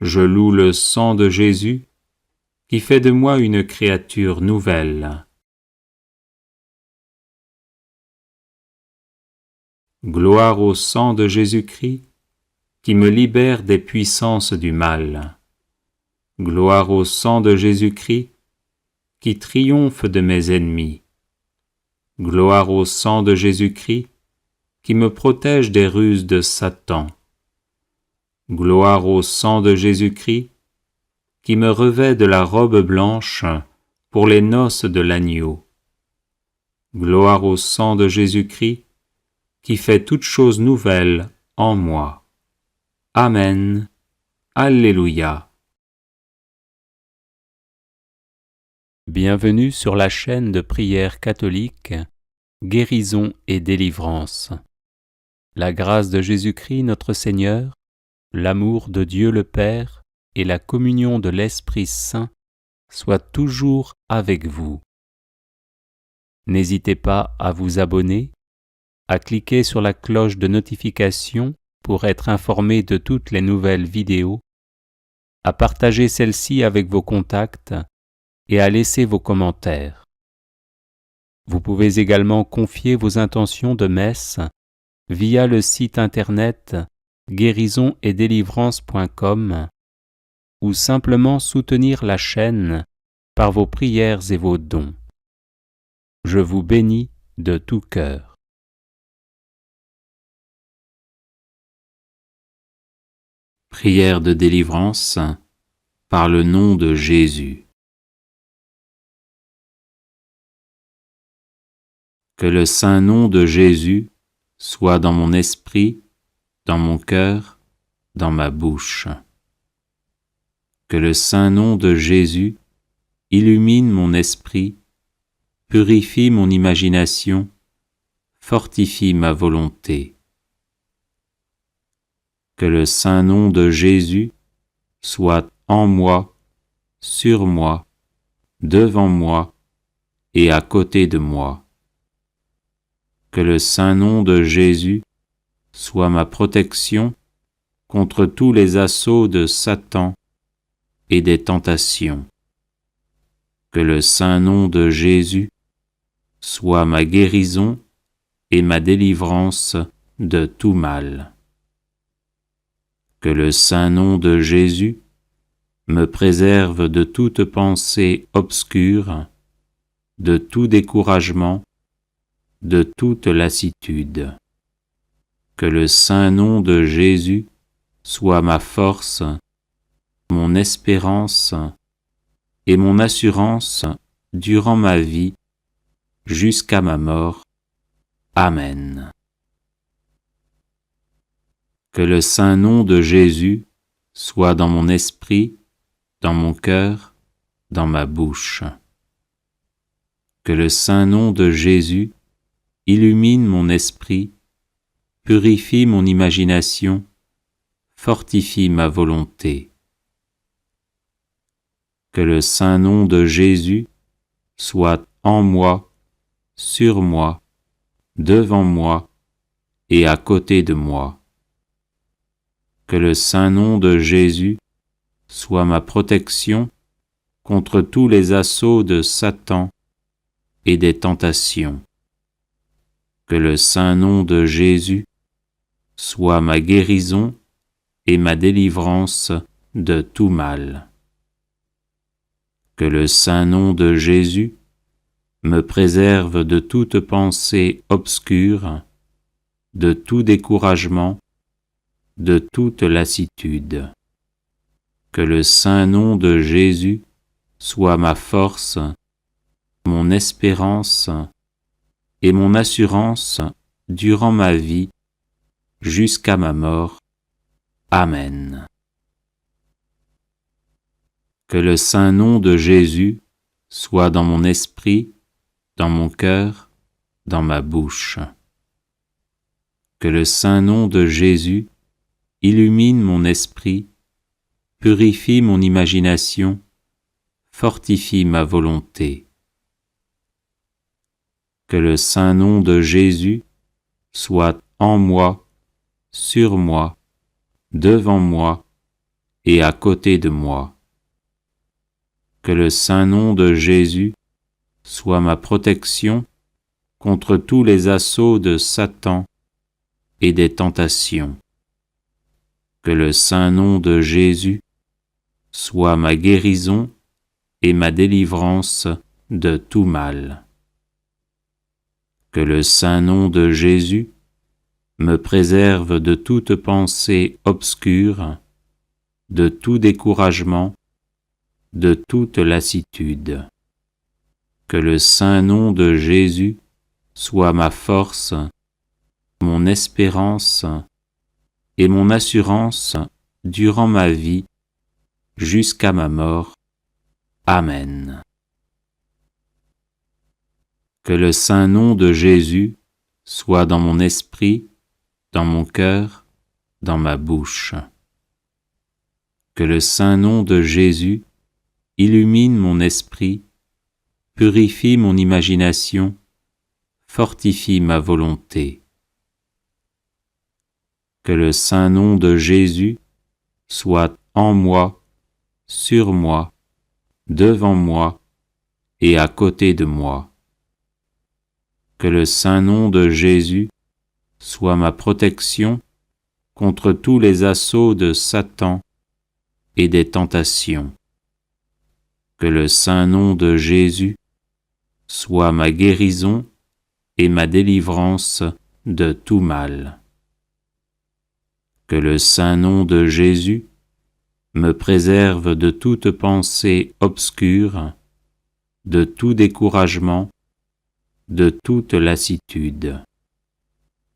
Speaker 1: Je loue le sang de Jésus qui fait de moi une créature nouvelle. Gloire au sang de Jésus-Christ qui me libère des puissances du mal. Gloire au sang de Jésus-Christ qui triomphe de mes ennemis. Gloire au sang de Jésus-Christ qui me protège des ruses de Satan. Gloire au sang de Jésus-Christ qui me revêt de la robe blanche pour les noces de l'agneau. Gloire au sang de Jésus-Christ qui fait toutes choses nouvelles en moi. Amen. Alléluia. Bienvenue sur la chaîne de prière catholique, Guérison et délivrance. La grâce de Jésus-Christ notre Seigneur, l'amour de Dieu le Père et la communion de l'Esprit Saint soient toujours avec vous. N'hésitez pas à vous abonner, à cliquer sur la cloche de notification pour être informé de toutes les nouvelles vidéos, à partager celle-ci avec vos contacts et à laisser vos commentaires. Vous pouvez également confier vos intentions de messe via le site internet guérisonetdélivrance.com ou simplement soutenir la chaîne par vos prières et vos dons. Je vous bénis de tout cœur. Prière de délivrance par le nom de Jésus. Que le saint nom de Jésus soit dans mon esprit, dans mon cœur, dans ma bouche. Que le saint nom de Jésus illumine mon esprit, purifie mon imagination, fortifie ma volonté. Que le saint nom de Jésus soit en moi, sur moi, devant moi et à côté de moi. Que le saint nom de Jésus soit ma protection contre tous les assauts de Satan et des tentations. Que le saint nom de Jésus soit ma guérison et ma délivrance de tout mal. Que le saint nom de Jésus me préserve de toute pensée obscure, de tout découragement, de toute lassitude. Que le saint nom de Jésus soit ma force, mon espérance et mon assurance durant ma vie jusqu'à ma mort. Amen. Que le saint nom de Jésus soit dans mon esprit, dans mon cœur, dans ma bouche. Que le saint nom de Jésus illumine mon esprit, purifie mon imagination, fortifie ma volonté. Que le saint nom de Jésus soit en moi, sur moi, devant moi et à côté de moi. Que le saint nom de Jésus soit ma protection contre tous les assauts de Satan et des tentations. Que le saint nom de Jésus soit ma guérison et ma délivrance de tout mal. Que le saint nom de Jésus me préserve de toute pensée obscure, de tout découragement, de toute lassitude. Que le saint nom de Jésus soit ma force, mon espérance et mon assurance durant ma vie jusqu'à ma mort. Amen. Que le saint nom de Jésus soit dans mon esprit, dans mon cœur, dans ma bouche. Que le saint nom de Jésus illumine mon esprit, purifie mon imagination, fortifie ma volonté. Que le saint nom de Jésus soit en moi, sur moi, devant moi et à côté de moi. Que le saint nom de Jésus soit ma protection contre tous les assauts de Satan et des tentations. Que le saint nom de Jésus soit ma guérison et ma délivrance de tout mal. Que le saint nom de Jésus me préserve de toute pensée obscure, de tout découragement, de toute lassitude. Que le saint nom de Jésus soit ma force, mon espérance et mon assurance durant ma vie jusqu'à ma mort. Amen. Que le saint nom de Jésus soit dans mon esprit, dans mon cœur, dans ma bouche. Que le saint nom de Jésus illumine mon esprit, purifie mon imagination, fortifie ma volonté. Que le saint nom de Jésus soit en moi, sur moi, devant moi et à côté de moi. Que le saint nom de Jésus soit ma protection contre tous les assauts de Satan et des tentations. Que le saint nom de Jésus soit ma guérison et ma délivrance de tout mal. Que le saint nom de Jésus me préserve de toute pensée obscure, de tout découragement, de toute lassitude.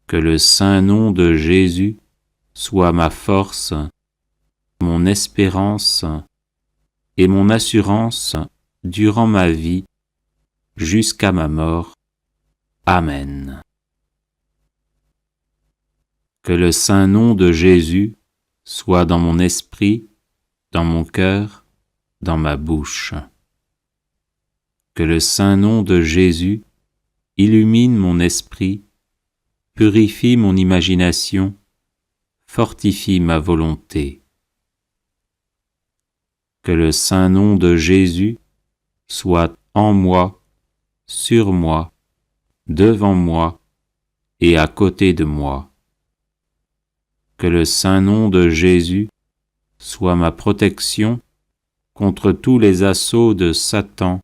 Speaker 1: Que le saint nom de Jésus soit ma force, mon espérance et mon assurance durant ma vie jusqu'à ma mort. Amen. Que le saint nom de Jésus soit dans mon esprit, dans mon cœur, dans ma bouche. Que le saint nom de Jésus illumine mon esprit, purifie mon imagination, fortifie ma volonté. Que le saint nom de Jésus soit en moi, sur moi, devant moi et à côté de moi. Que le saint nom de Jésus soit ma protection contre tous les assauts de Satan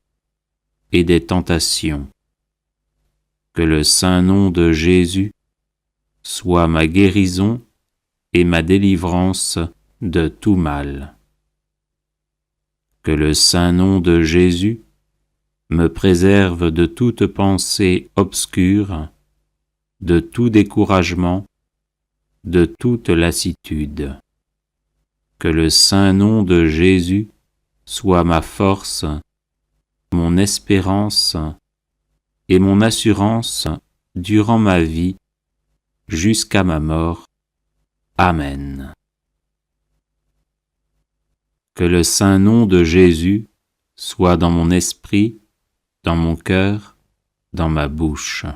Speaker 1: et des tentations. Que le saint nom de Jésus soit ma guérison et ma délivrance de tout mal. Que le saint nom de Jésus me préserve de toute pensée obscure, de tout découragement, de toute lassitude. Que le saint nom de Jésus soit ma force, mon espérance et mon assurance durant ma vie jusqu'à ma mort. Amen. Que le saint nom de Jésus soit dans mon esprit, dans mon cœur, dans ma bouche.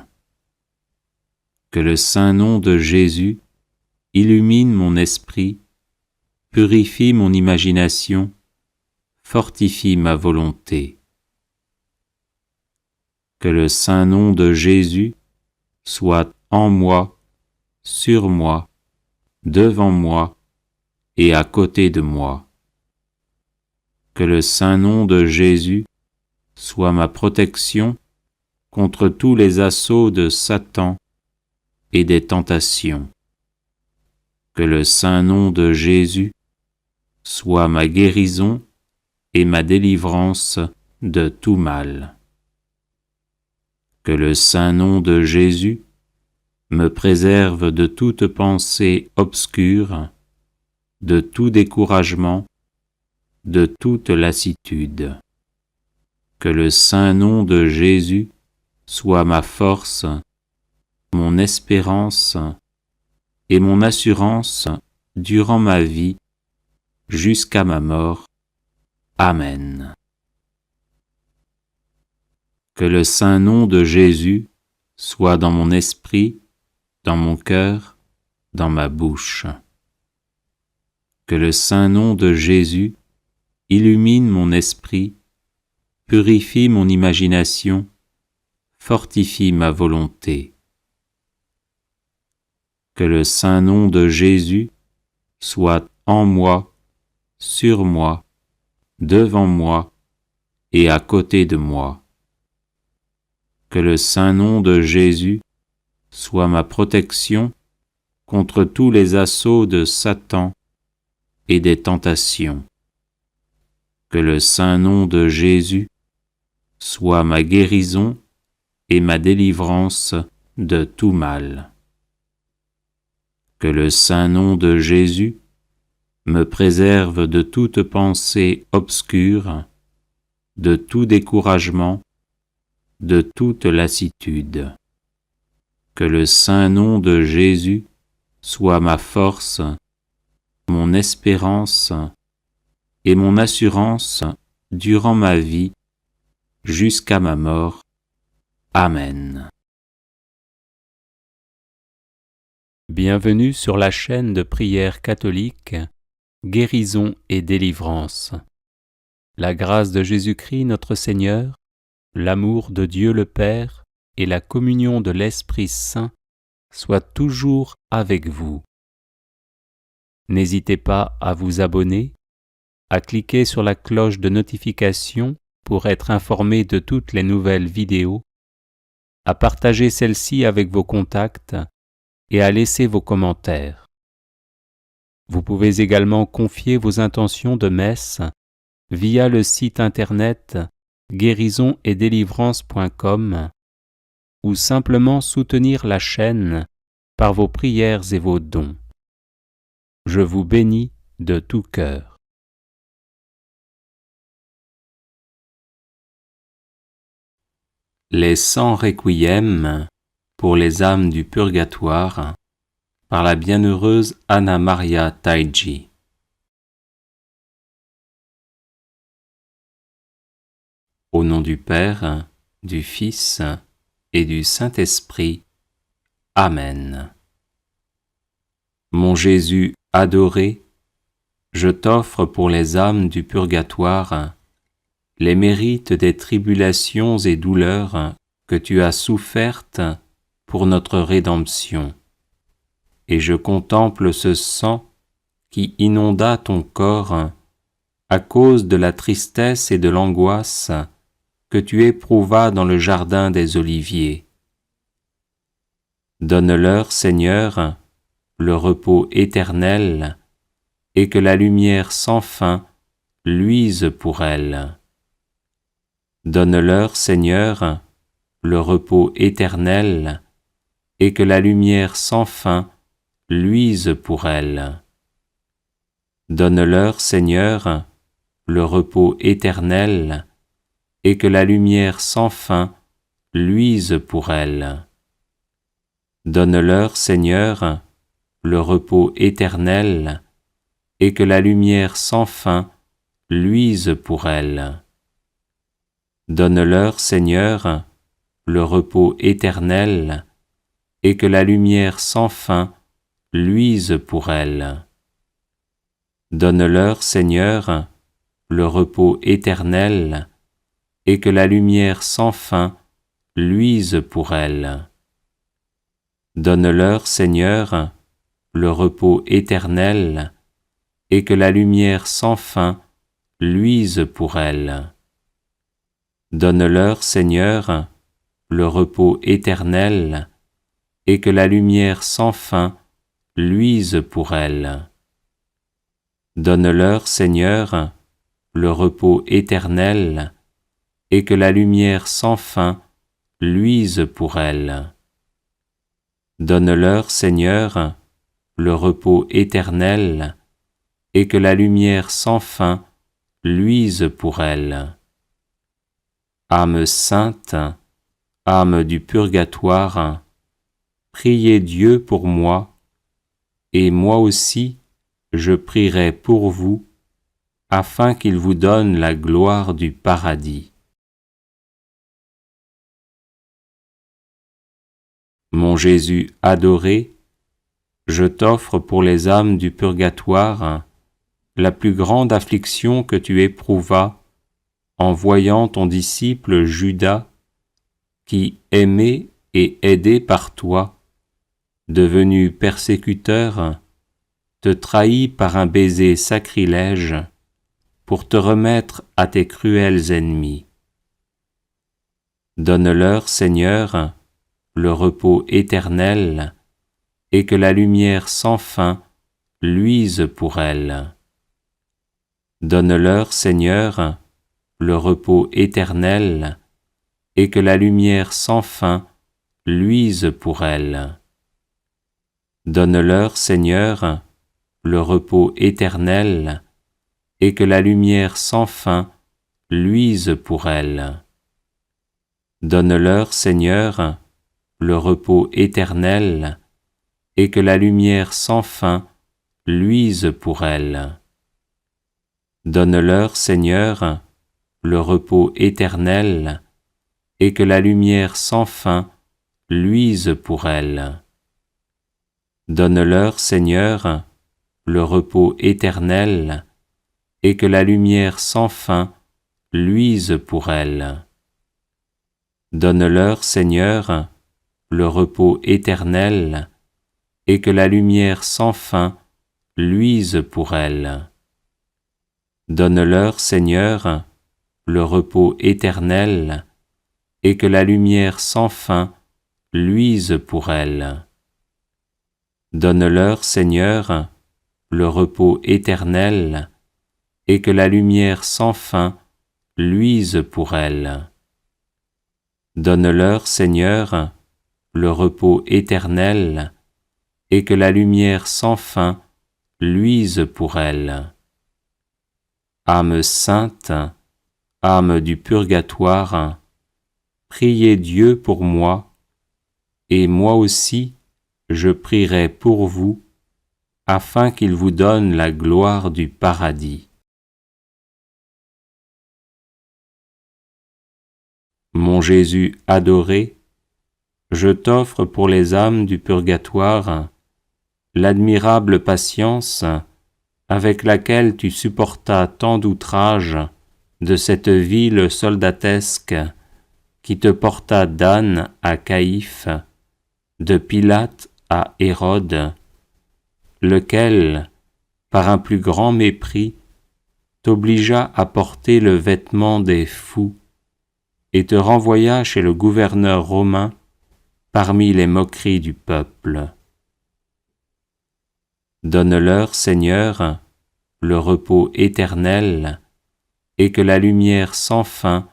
Speaker 1: Que le saint nom de Jésus illumine mon esprit, purifie mon imagination, fortifie ma volonté. Que le saint nom de Jésus soit en moi, sur moi, devant moi et à côté de moi. Que le saint nom de Jésus soit ma protection contre tous les assauts de Satan et des tentations. Que le saint nom de Jésus soit ma guérison et ma délivrance de tout mal. Que le saint nom de Jésus me préserve de toute pensée obscure, de tout découragement, de toute lassitude. Que le saint nom de Jésus soit ma force, mon espérance et mon assurance durant ma vie jusqu'à ma mort. Amen. Que le saint nom de Jésus soit dans mon esprit, dans mon cœur, dans ma bouche. Que le saint nom de Jésus illumine mon esprit, purifie mon imagination, fortifie ma volonté. Que le saint nom de Jésus soit en moi, sur moi, devant moi et à côté de moi. Que le saint nom de Jésus soit ma protection contre tous les assauts de Satan et des tentations. Que le saint nom de Jésus soit ma guérison et ma délivrance de tout mal. Que le saint nom de Jésus me préserve de toute pensée obscure, de tout découragement, de toute lassitude. Que le saint nom de Jésus soit ma force, mon espérance et mon assurance durant ma vie jusqu'à ma mort. Amen. Bienvenue sur la chaîne de prière catholique Guérison et délivrance. La grâce de Jésus-Christ notre Seigneur, l'amour de Dieu le Père et la communion de l'Esprit Saint soient toujours avec vous. N'hésitez pas à vous abonner, à cliquer sur la cloche de notification pour être informé de toutes les nouvelles vidéos, à partager celle-ci avec vos contacts et à laisser vos commentaires. Vous pouvez également confier vos intentions de messe via le site internet guérisonetdélivrance.com ou simplement soutenir la chaîne par vos prières et vos dons. Je vous bénis de tout cœur. Les 100 requiem pour les âmes du purgatoire par la bienheureuse Anna Maria Taigi. Au nom du Père, du Fils et du Saint-Esprit. Amen. Mon Jésus adoré, je t'offre pour les âmes du purgatoire les mérites des tribulations et douleurs que tu as souffertes pour notre rédemption. Et je contemple ce sang qui inonda ton corps à cause de la tristesse et de l'angoisse que tu éprouvas dans le jardin des Oliviers. Donne-leur, Seigneur, le repos éternel, et que la lumière sans fin luise pour elles. Donne-leur, Seigneur, le repos éternel, et que la lumière sans fin luise pour elles. Donne-leur, Seigneur, le repos éternel, et que la lumière sans fin luise pour elles. Donne-leur, Seigneur, le repos éternel, et que la lumière sans fin luise pour elles. Donne-leur, Seigneur, le repos éternel, et que la lumière sans fin luise pour elles. Donne-leur, Seigneur, le repos éternel, et que la lumière sans fin luise pour elles. Donne-leur, Seigneur, le repos éternel, et que la lumière sans fin luise pour elles. Donne-leur, Seigneur, le repos éternel, et que la lumière sans fin
Speaker 2: luise pour elles. Donne-leur, Seigneur, le repos éternel, et que la lumière sans fin luise pour elles. Donne-leur, Seigneur, le repos éternel, et que la lumière sans fin luise pour elles. Âme sainte, âme du purgatoire, priez Dieu pour moi, et moi aussi je prierai pour vous, afin qu'il vous donne la gloire du paradis. Mon Jésus adoré, je t'offre pour les âmes du purgatoire la plus grande affliction que tu éprouvas en voyant ton disciple Judas, qui, aimé et aidé par toi, devenu persécuteur, te trahit par un baiser sacrilège pour te remettre à tes cruels ennemis. Donne-leur, Seigneur, le repos éternel, et que la lumière sans fin luise pour elles. Donne-leur, Seigneur, le repos éternel, et que la lumière sans fin luise pour elles. Donne-leur, Seigneur, le repos éternel, et que la lumière sans fin luise pour elles. Donne-leur, Seigneur, le repos éternel, et que la lumière sans fin luise pour elles. Donne-leur, Seigneur, le repos éternel, et que la lumière sans fin luise pour elles. Donne-leur, Seigneur, le repos éternel, et que la lumière sans fin luise pour elles. Donne-leur, Seigneur, le repos éternel, et que la lumière sans fin luise pour elles. Donne-leur, Seigneur, le repos éternel, et que la lumière sans fin luise pour elles. Donne-leur, Seigneur, le repos éternel, et que la lumière sans fin luise pour elles. Donne-leur, Seigneur, le repos éternel, et que la lumière sans fin luise pour elles. Âme sainte, âme du purgatoire, priez Dieu pour moi, et moi aussi je prierai pour vous, afin qu'il vous donne la gloire du paradis. Mon Jésus adoré, je t'offre pour les âmes du purgatoire l'admirable patience avec laquelle tu supportas tant d'outrages de cette ville soldatesque qui te porta d'Anne à Caïphe, de Pilate à Hérode, lequel, par un plus grand mépris, t'obligea à porter le vêtement des fous et te renvoya chez le gouverneur romain parmi les moqueries du peuple. Donne-leur, Seigneur, le repos éternel, et que la lumière sans fin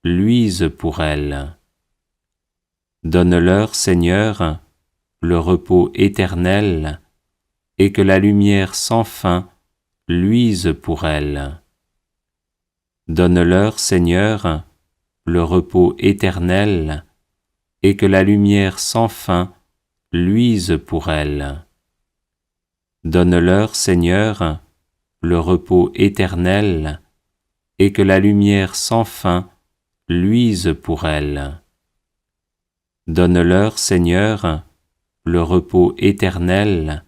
Speaker 2: luise pour elles. Donne-leur, Seigneur, le repos éternel, et que la lumière sans fin luise pour elles. Donne-leur, Seigneur, le repos éternel, et que la lumière sans fin luise pour elles. Donne-leur, Seigneur, le repos éternel, et que la lumière sans fin luise pour elles. Donne-leur, Seigneur, le repos éternel,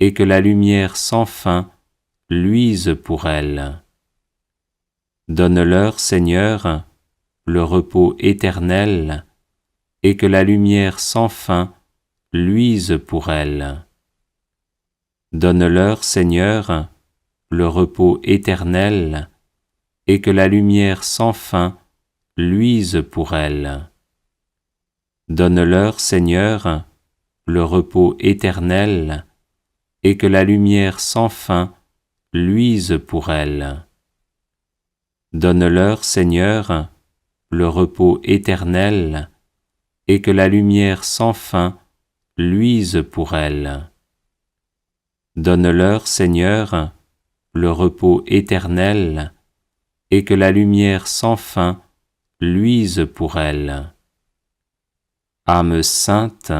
Speaker 2: et que la lumière sans fin luise pour elles. Donne-leur, Seigneur, le repos éternel, et que la lumière sans fin luise pour elles. Donne-leur, Seigneur, le repos éternel, et que la lumière sans fin luise pour elles. Donne-leur, Seigneur, le repos éternel, et que la lumière sans fin luise pour elles. Donne-leur, Seigneur, le repos éternel, et que la lumière sans fin luise pour elles. Donne-leur, Seigneur, le repos éternel, et que la lumière sans fin luise pour elles. Âme sainte,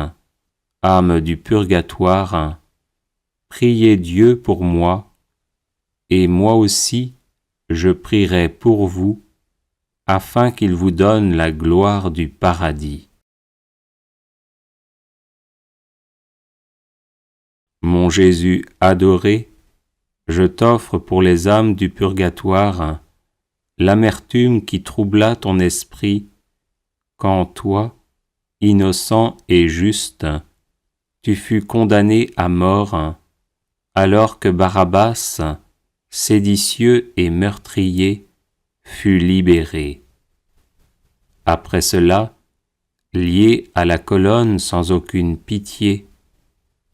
Speaker 2: âme du purgatoire, priez Dieu pour moi, et moi aussi je prierai pour vous, afin qu'il vous donne la gloire du paradis. Mon Jésus adoré, je t'offre pour les âmes du purgatoire l'amertume qui troubla ton esprit quand toi, innocent et juste, tu fus condamné à mort, alors que Barabbas, séditieux et meurtrier, fut libéré. Après cela, lié à la colonne sans aucune pitié,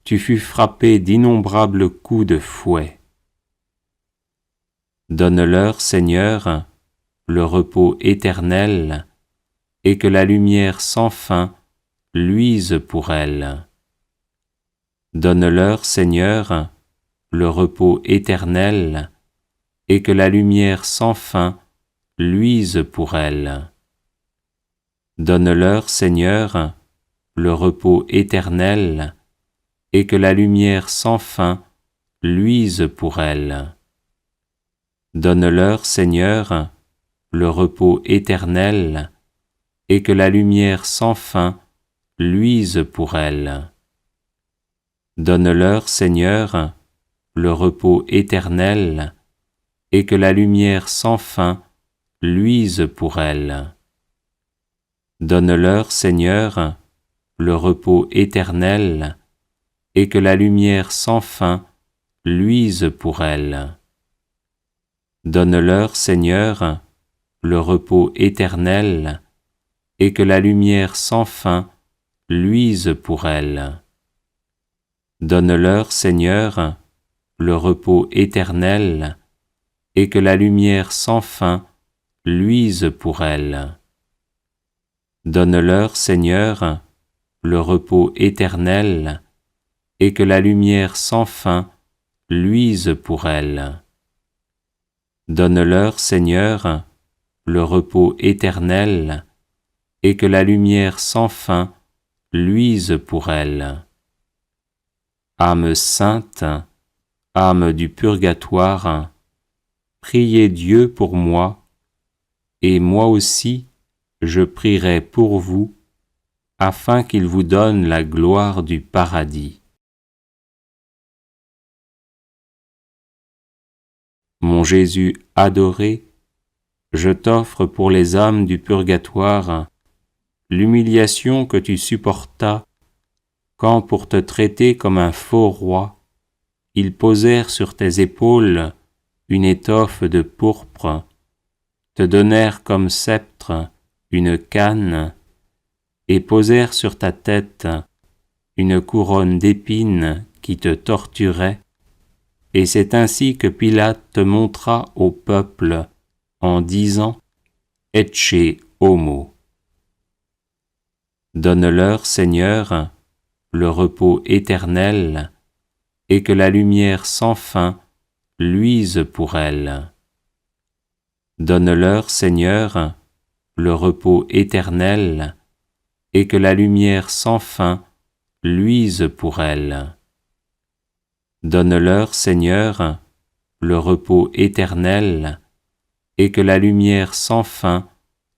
Speaker 2: tu fus frappé d'innombrables coups de fouet. Donne-leur, Seigneur, le repos éternel, et que la lumière sans fin luise pour elles. Donne-leur, Seigneur, le repos éternel, et que la lumière sans fin luise pour elles. Donne-leur, Seigneur, le repos éternel, et que la lumière sans fin luise pour elles. Donne-leur, Seigneur, le repos éternel, et que la lumière sans fin luise pour elles. Donne-leur, Seigneur, le repos éternel, et que la lumière sans fin luise pour elles. Donne-leur, Seigneur, le repos éternel, et que la lumière sans fin luise pour elles. Donne-leur, Seigneur, le repos éternel, et que la lumière sans fin luise pour elles. Donne-leur, Seigneur, le repos éternel, et que la lumière sans fin luise pour elles. Donne-leur, Seigneur, le repos éternel, et que la lumière sans fin luise pour elles. Donne-leur, Seigneur, le repos éternel, et que la lumière sans fin luise pour elles. Âme sainte, âme du purgatoire, priez Dieu pour moi, et moi aussi je prierai pour vous, afin qu'il vous donne la gloire du paradis. Mon Jésus adoré, je t'offre pour les âmes du purgatoire l'humiliation que tu supportas quand, pour te traiter comme un faux roi, ils posèrent sur tes épaules une étoffe de pourpre, te donnèrent comme sceptre une canne et posèrent sur ta tête une couronne d'épines qui te torturait, et c'est ainsi que Pilate te montra au peuple en disant « Ecce homo ». Donne-leur, Seigneur, le repos éternel, et que la lumière sans fin luise pour elles. Donne-leur, Seigneur, le repos éternel, et que la lumière sans fin luise pour elles. Donne-leur, Seigneur, le repos éternel, et que la lumière sans fin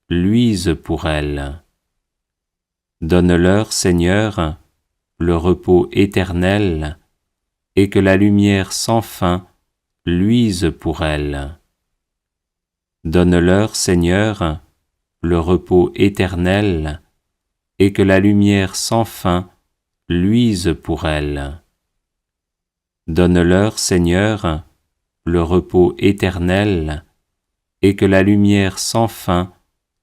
Speaker 2: luise pour elles. Donne-leur, Seigneur, le repos éternel, et que la lumière sans fin luise pour elles. Donne-leur, Seigneur, le repos éternel, et que la lumière sans fin luise pour elles. Donne-leur, Seigneur, le repos éternel, et que la lumière sans fin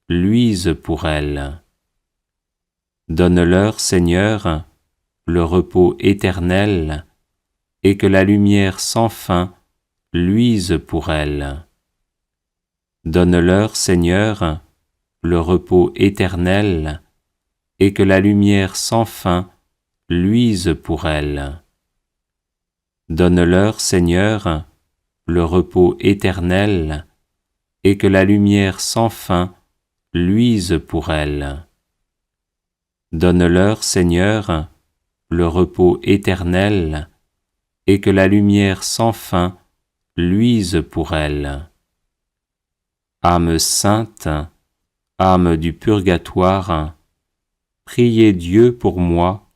Speaker 2: luise pour elles. Donne-leur, Seigneur, le repos éternel, et que la lumière sans fin luise pour elles. Donne-leur, Seigneur, le repos éternel, et que la lumière sans fin luise pour elles. Donne-leur, Seigneur, le repos éternel, et que la lumière sans fin luise pour elles. Donne-leur, Seigneur, le repos éternel, et que la lumière sans fin luise pour elles. Âme sainte, âme du purgatoire, priez Dieu pour moi,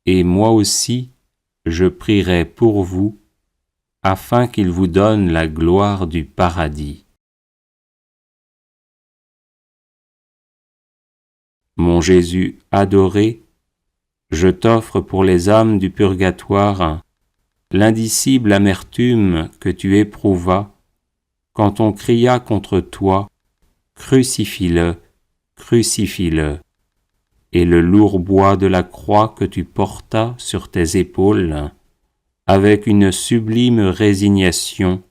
Speaker 2: et moi aussi je prierai pour vous, afin qu'il vous donne la gloire du paradis. Mon Jésus adoré, je t'offre pour les âmes du purgatoire l'indicible amertume que tu éprouvas quand on cria contre toi « Crucifie-le, crucifie-le » et le lourd bois de la croix que tu portas sur tes épaules avec une sublime résignation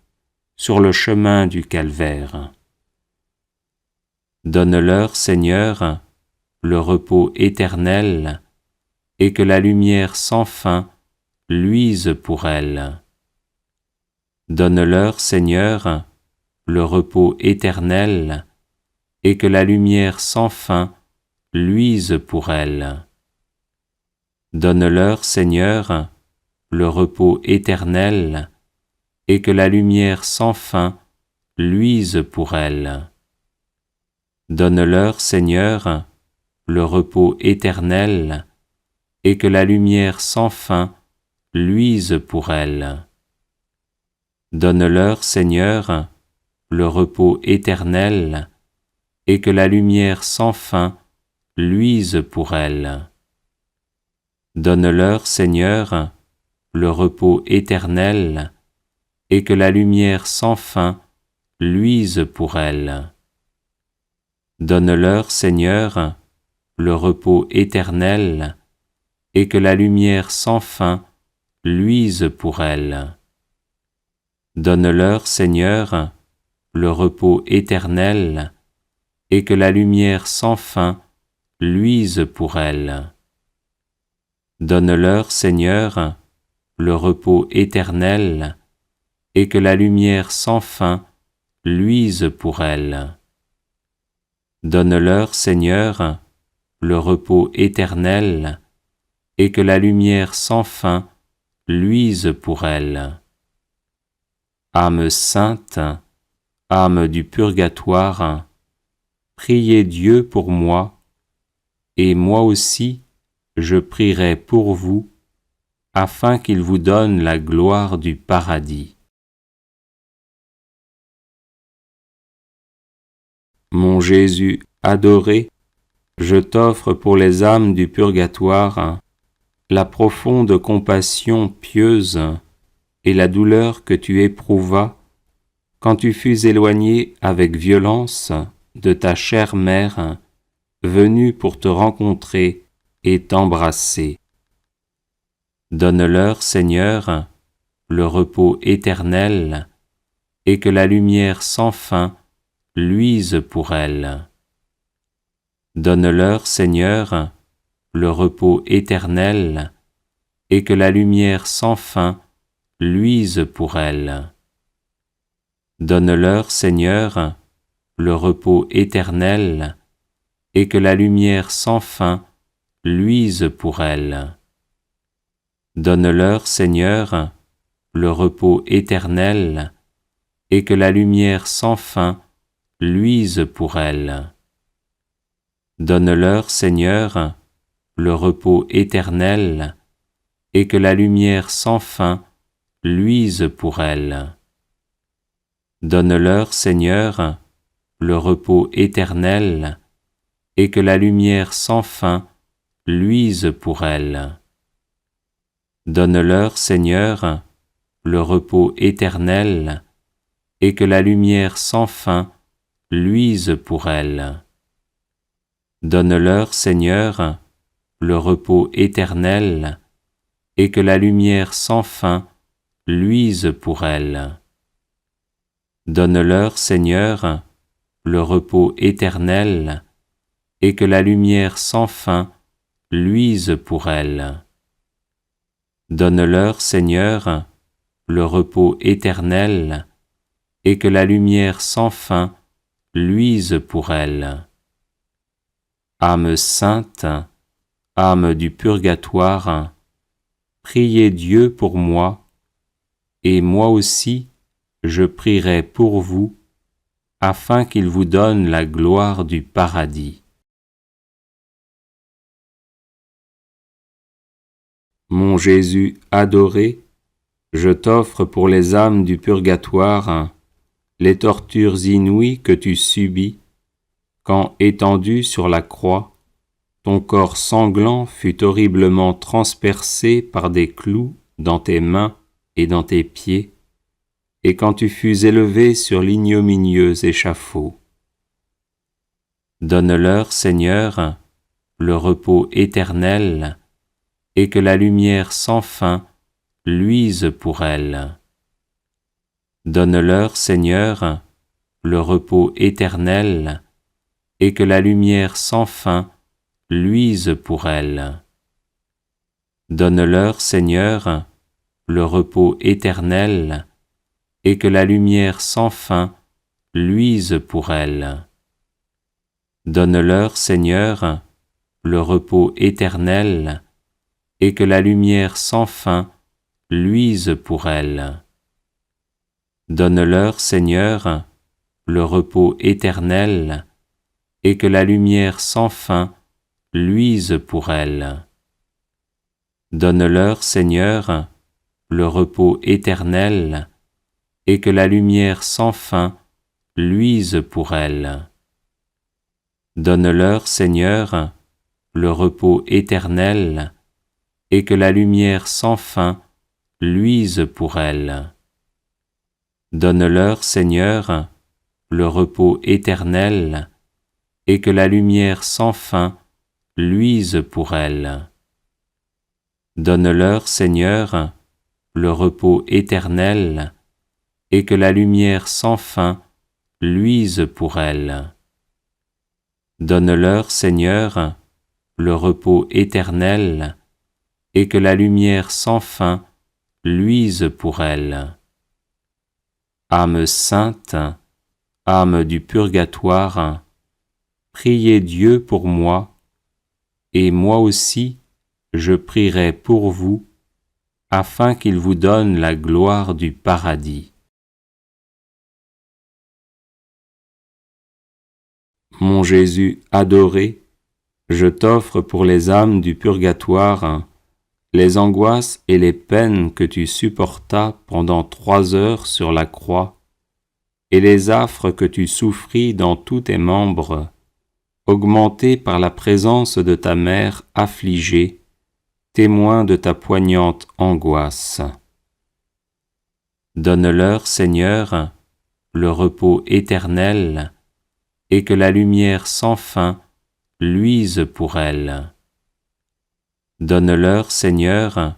Speaker 2: sur le chemin du calvaire. Donne-leur, Seigneur, le repos éternel, et que la lumière sans fin luise pour elles. Donne-leur, Seigneur, le repos éternel, et que la lumière sans fin luise pour elles. Donne-leur, Seigneur, le repos éternel, et que la lumière sans fin luise pour elles. Donne-leur, Seigneur, le repos éternel, et que la lumière sans fin luise pour elles. Donne-leur, Seigneur, le repos éternel, et que la lumière sans fin luise pour elles. Donne-leur, Seigneur, le repos éternel, et que la lumière sans fin luise pour elles. Donne-leur, Seigneur, le repos éternel, et que la lumière sans fin luise pour elles. Donne-leur, Seigneur, le repos éternel, et que la lumière sans fin luise pour elles. Donne-leur, Seigneur, le repos éternel, et que la lumière sans fin luise pour elles. Donne-leur, Seigneur, le repos éternel, et que la lumière sans fin luise pour elles. Âme sainte, âme du purgatoire, priez Dieu pour moi, et moi aussi je prierai pour vous, afin qu'il vous donne la gloire du paradis. Mon Jésus adoré, je t'offre pour les âmes du purgatoire la profonde compassion pieuse et la douleur que tu éprouvas quand tu fus éloigné avec violence de ta chère mère, venue pour te rencontrer et t'embrasser. Donne-leur, Seigneur, le repos éternel, et que la lumière sans fin luise pour elles. Donne-leur, Seigneur, le repos éternel, et que la lumière sans fin luise pour elles. Donne-leur, Seigneur, le repos éternel, et que la lumière sans fin luise pour elles. Donne-leur, Seigneur, le repos éternel, et que la lumière sans fin luise pour elles. Donne-leur, Seigneur, le repos éternel, et que la lumière sans fin luise pour elles. Donne-leur, Seigneur, le repos éternel, et que la lumière sans fin luise pour elles. Donne-leur, Seigneur, le repos éternel, et que la lumière sans fin luise pour elles. Donne-leur, Seigneur, le repos éternel, et que la lumière sans fin luise pour elles. Donne-leur, Seigneur, le repos éternel, et que la lumière sans fin luise pour elles. Donne-leur, Seigneur, le repos éternel, et que la lumière sans fin luise pour elles. Âme sainte, âme du purgatoire, priez Dieu pour moi, et moi aussi je prierai pour vous, afin qu'il vous donne la gloire du paradis. Mon Jésus adoré, je t'offre pour les âmes du purgatoire les tortures inouïes que tu subis, quand étendu sur la croix, ton corps sanglant fut horriblement transpercé par des clous dans tes mains et dans tes pieds, et quand tu fus élevé sur l'ignominieux échafaud. Donne-leur, Seigneur, le repos éternel, et que la lumière sans fin luise pour elles. Donne-leur, Seigneur, le repos éternel, et que la lumière sans fin luise pour elles. Donne-leur, Seigneur, le repos éternel, et que la lumière sans fin luise pour elles. Donne-leur, Seigneur, le repos éternel, et que la lumière sans fin luise pour elles. Donne-leur, Seigneur, le repos éternel, et que la lumière sans fin luise pour elles. Donne-leur, Seigneur, le repos éternel, et que la lumière sans fin luise pour elles. Donne-leur, Seigneur, le repos éternel, et que la lumière sans fin luise pour elles. Donne-leur, Seigneur, le repos éternel, et que la lumière sans fin luise pour elles. Donne-leur, Seigneur, le repos éternel, et que la lumière sans fin luise pour elles. Donne-leur, Seigneur, le repos éternel, et que la lumière sans fin luise pour elles. Âme sainte, âme du purgatoire, priez Dieu pour moi, et moi aussi je prierai pour vous, afin qu'il vous donne la gloire du paradis. Mon Jésus adoré, je t'offre pour les âmes du purgatoire les angoisses et les peines que tu supportas pendant 3 heures sur la croix, et les affres que tu souffris dans tous tes membres, augmentés par la présence de ta mère affligée, témoin de ta poignante angoisse. Donne-leur, Seigneur, le repos éternel, et que la lumière sans fin luise pour elles. Donne-leur, Seigneur,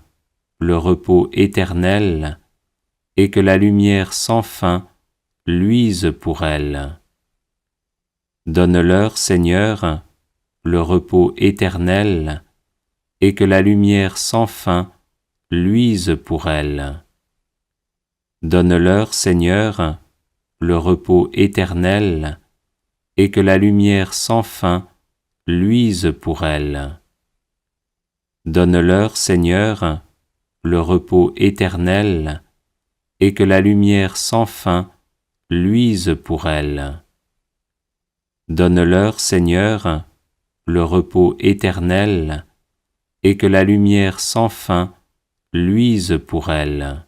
Speaker 2: le repos éternel, et que la lumière sans fin luise pour elles. Donne-leur, Seigneur, le repos éternel, et que la lumière sans fin luise pour elles. Donne-leur, Seigneur, le repos éternel, et que la lumière sans fin luise pour elles. Donne-leur, Seigneur, le repos éternel, et que la lumière sans fin luise pour elles. Donne-leur, Seigneur, le repos éternel, et que la lumière sans fin luise pour elles.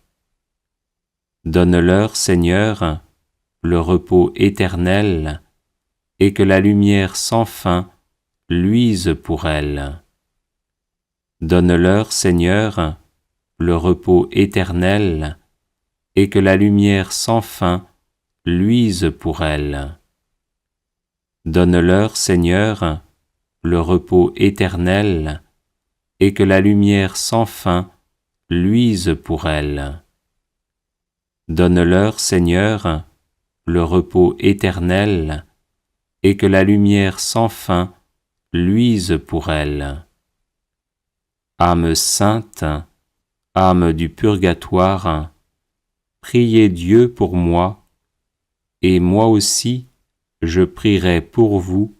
Speaker 2: Donne-leur, Seigneur, le repos éternel, et que la lumière sans fin luise pour elles. Donne-leur, Seigneur, le repos éternel, et que la lumière sans fin luise pour elles. Donne-leur, Seigneur, le repos éternel, et que la lumière sans fin luise pour elles. Donne-leur, Seigneur, le repos éternel, et que la lumière sans fin luise pour elles. Âme sainte, âme du purgatoire, priez Dieu pour moi, et moi aussi je prierai pour vous,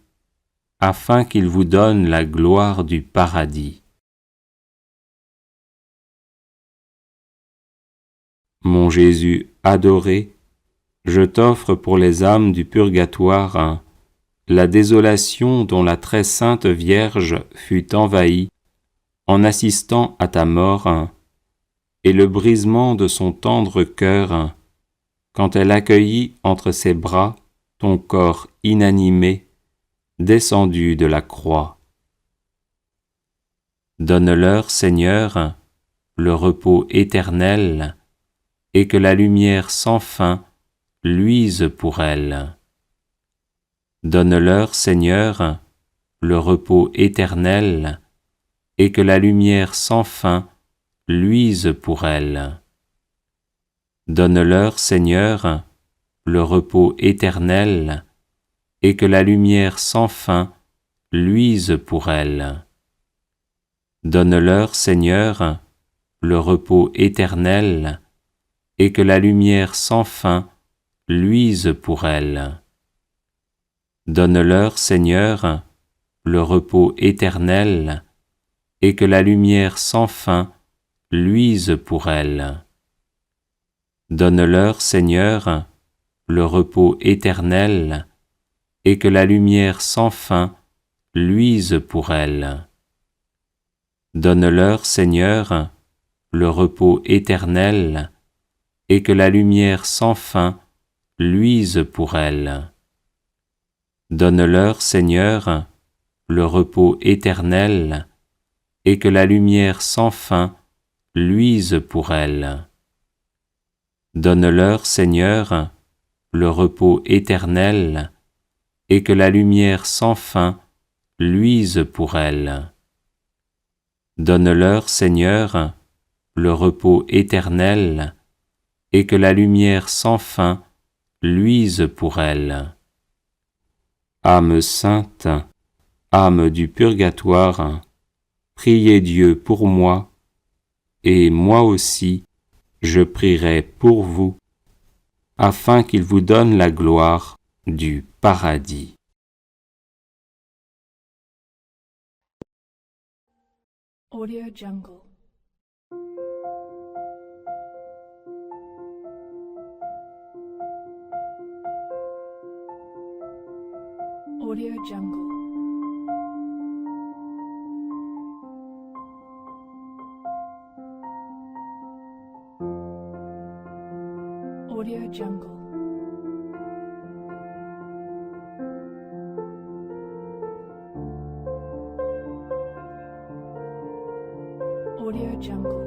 Speaker 2: afin qu'il vous donne la gloire du paradis. Mon Jésus adoré, je t'offre pour les âmes du purgatoire la désolation dont la très sainte Vierge fut envahie en assistant à ta mort, et le brisement de son tendre cœur quand elle accueillit entre ses bras ton corps inanimé descendu de la croix. Donne-leur, Seigneur, le repos éternel, et que la lumière sans fin luise pour elles. Donne-leur, Seigneur, le repos éternel, et que la lumière sans fin luise pour elles. Donne-leur, Seigneur, le repos éternel, et que la lumière sans fin luise pour elles. Donne-leur, Seigneur, le repos éternel, et que la lumière sans fin luise pour elles. Donne-leur, Seigneur, le repos éternel, et que la lumière sans fin luise pour elles. Donne-leur, Seigneur, le repos éternel, et que la lumière sans fin luise pour elles. Donne-leur, Seigneur, le repos éternel, et que la lumière sans fin luise pour elles. Donne-leur, Seigneur, le repos éternel, et que la lumière sans fin luise pour elles. Donne-leur, Seigneur, le repos éternel, et que la lumière sans fin luise pour elles. Donne-leur, Seigneur, le repos éternel, et que la lumière sans fin luise pour elles. Âme sainte, âme du purgatoire, priez Dieu pour moi, et moi aussi je prierai pour vous, afin qu'il vous donne la gloire du paradis.
Speaker 3: Audio Jungle. Audio Jungle. Audio Jungle. Audio Jungle.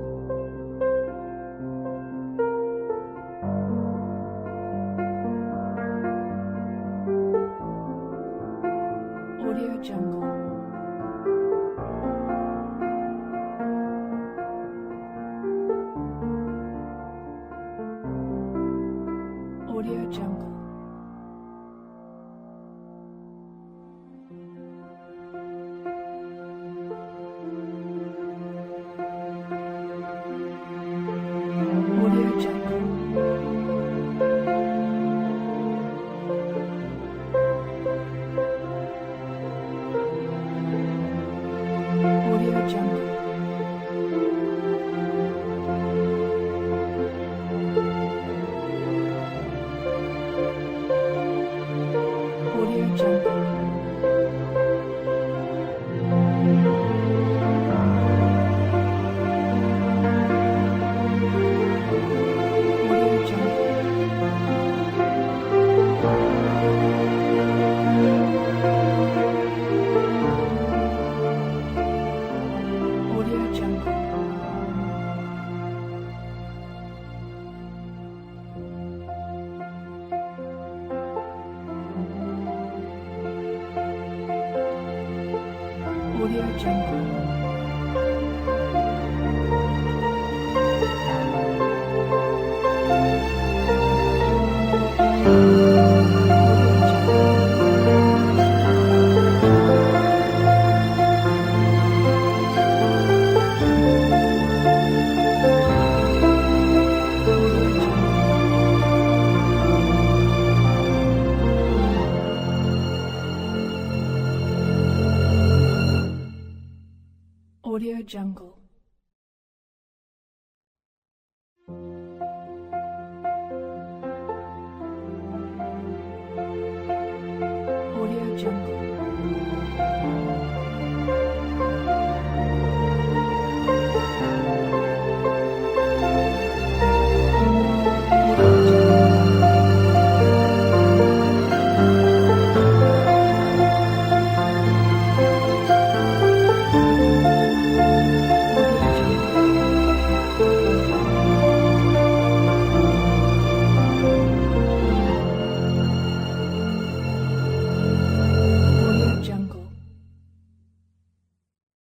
Speaker 3: Audio Jungle. Audio Jungle. Audio Jungle. Audio Jungle. Audio Jungle. Audio Jungle. Audio Jungle. Audio Jungle. Audio Jungle.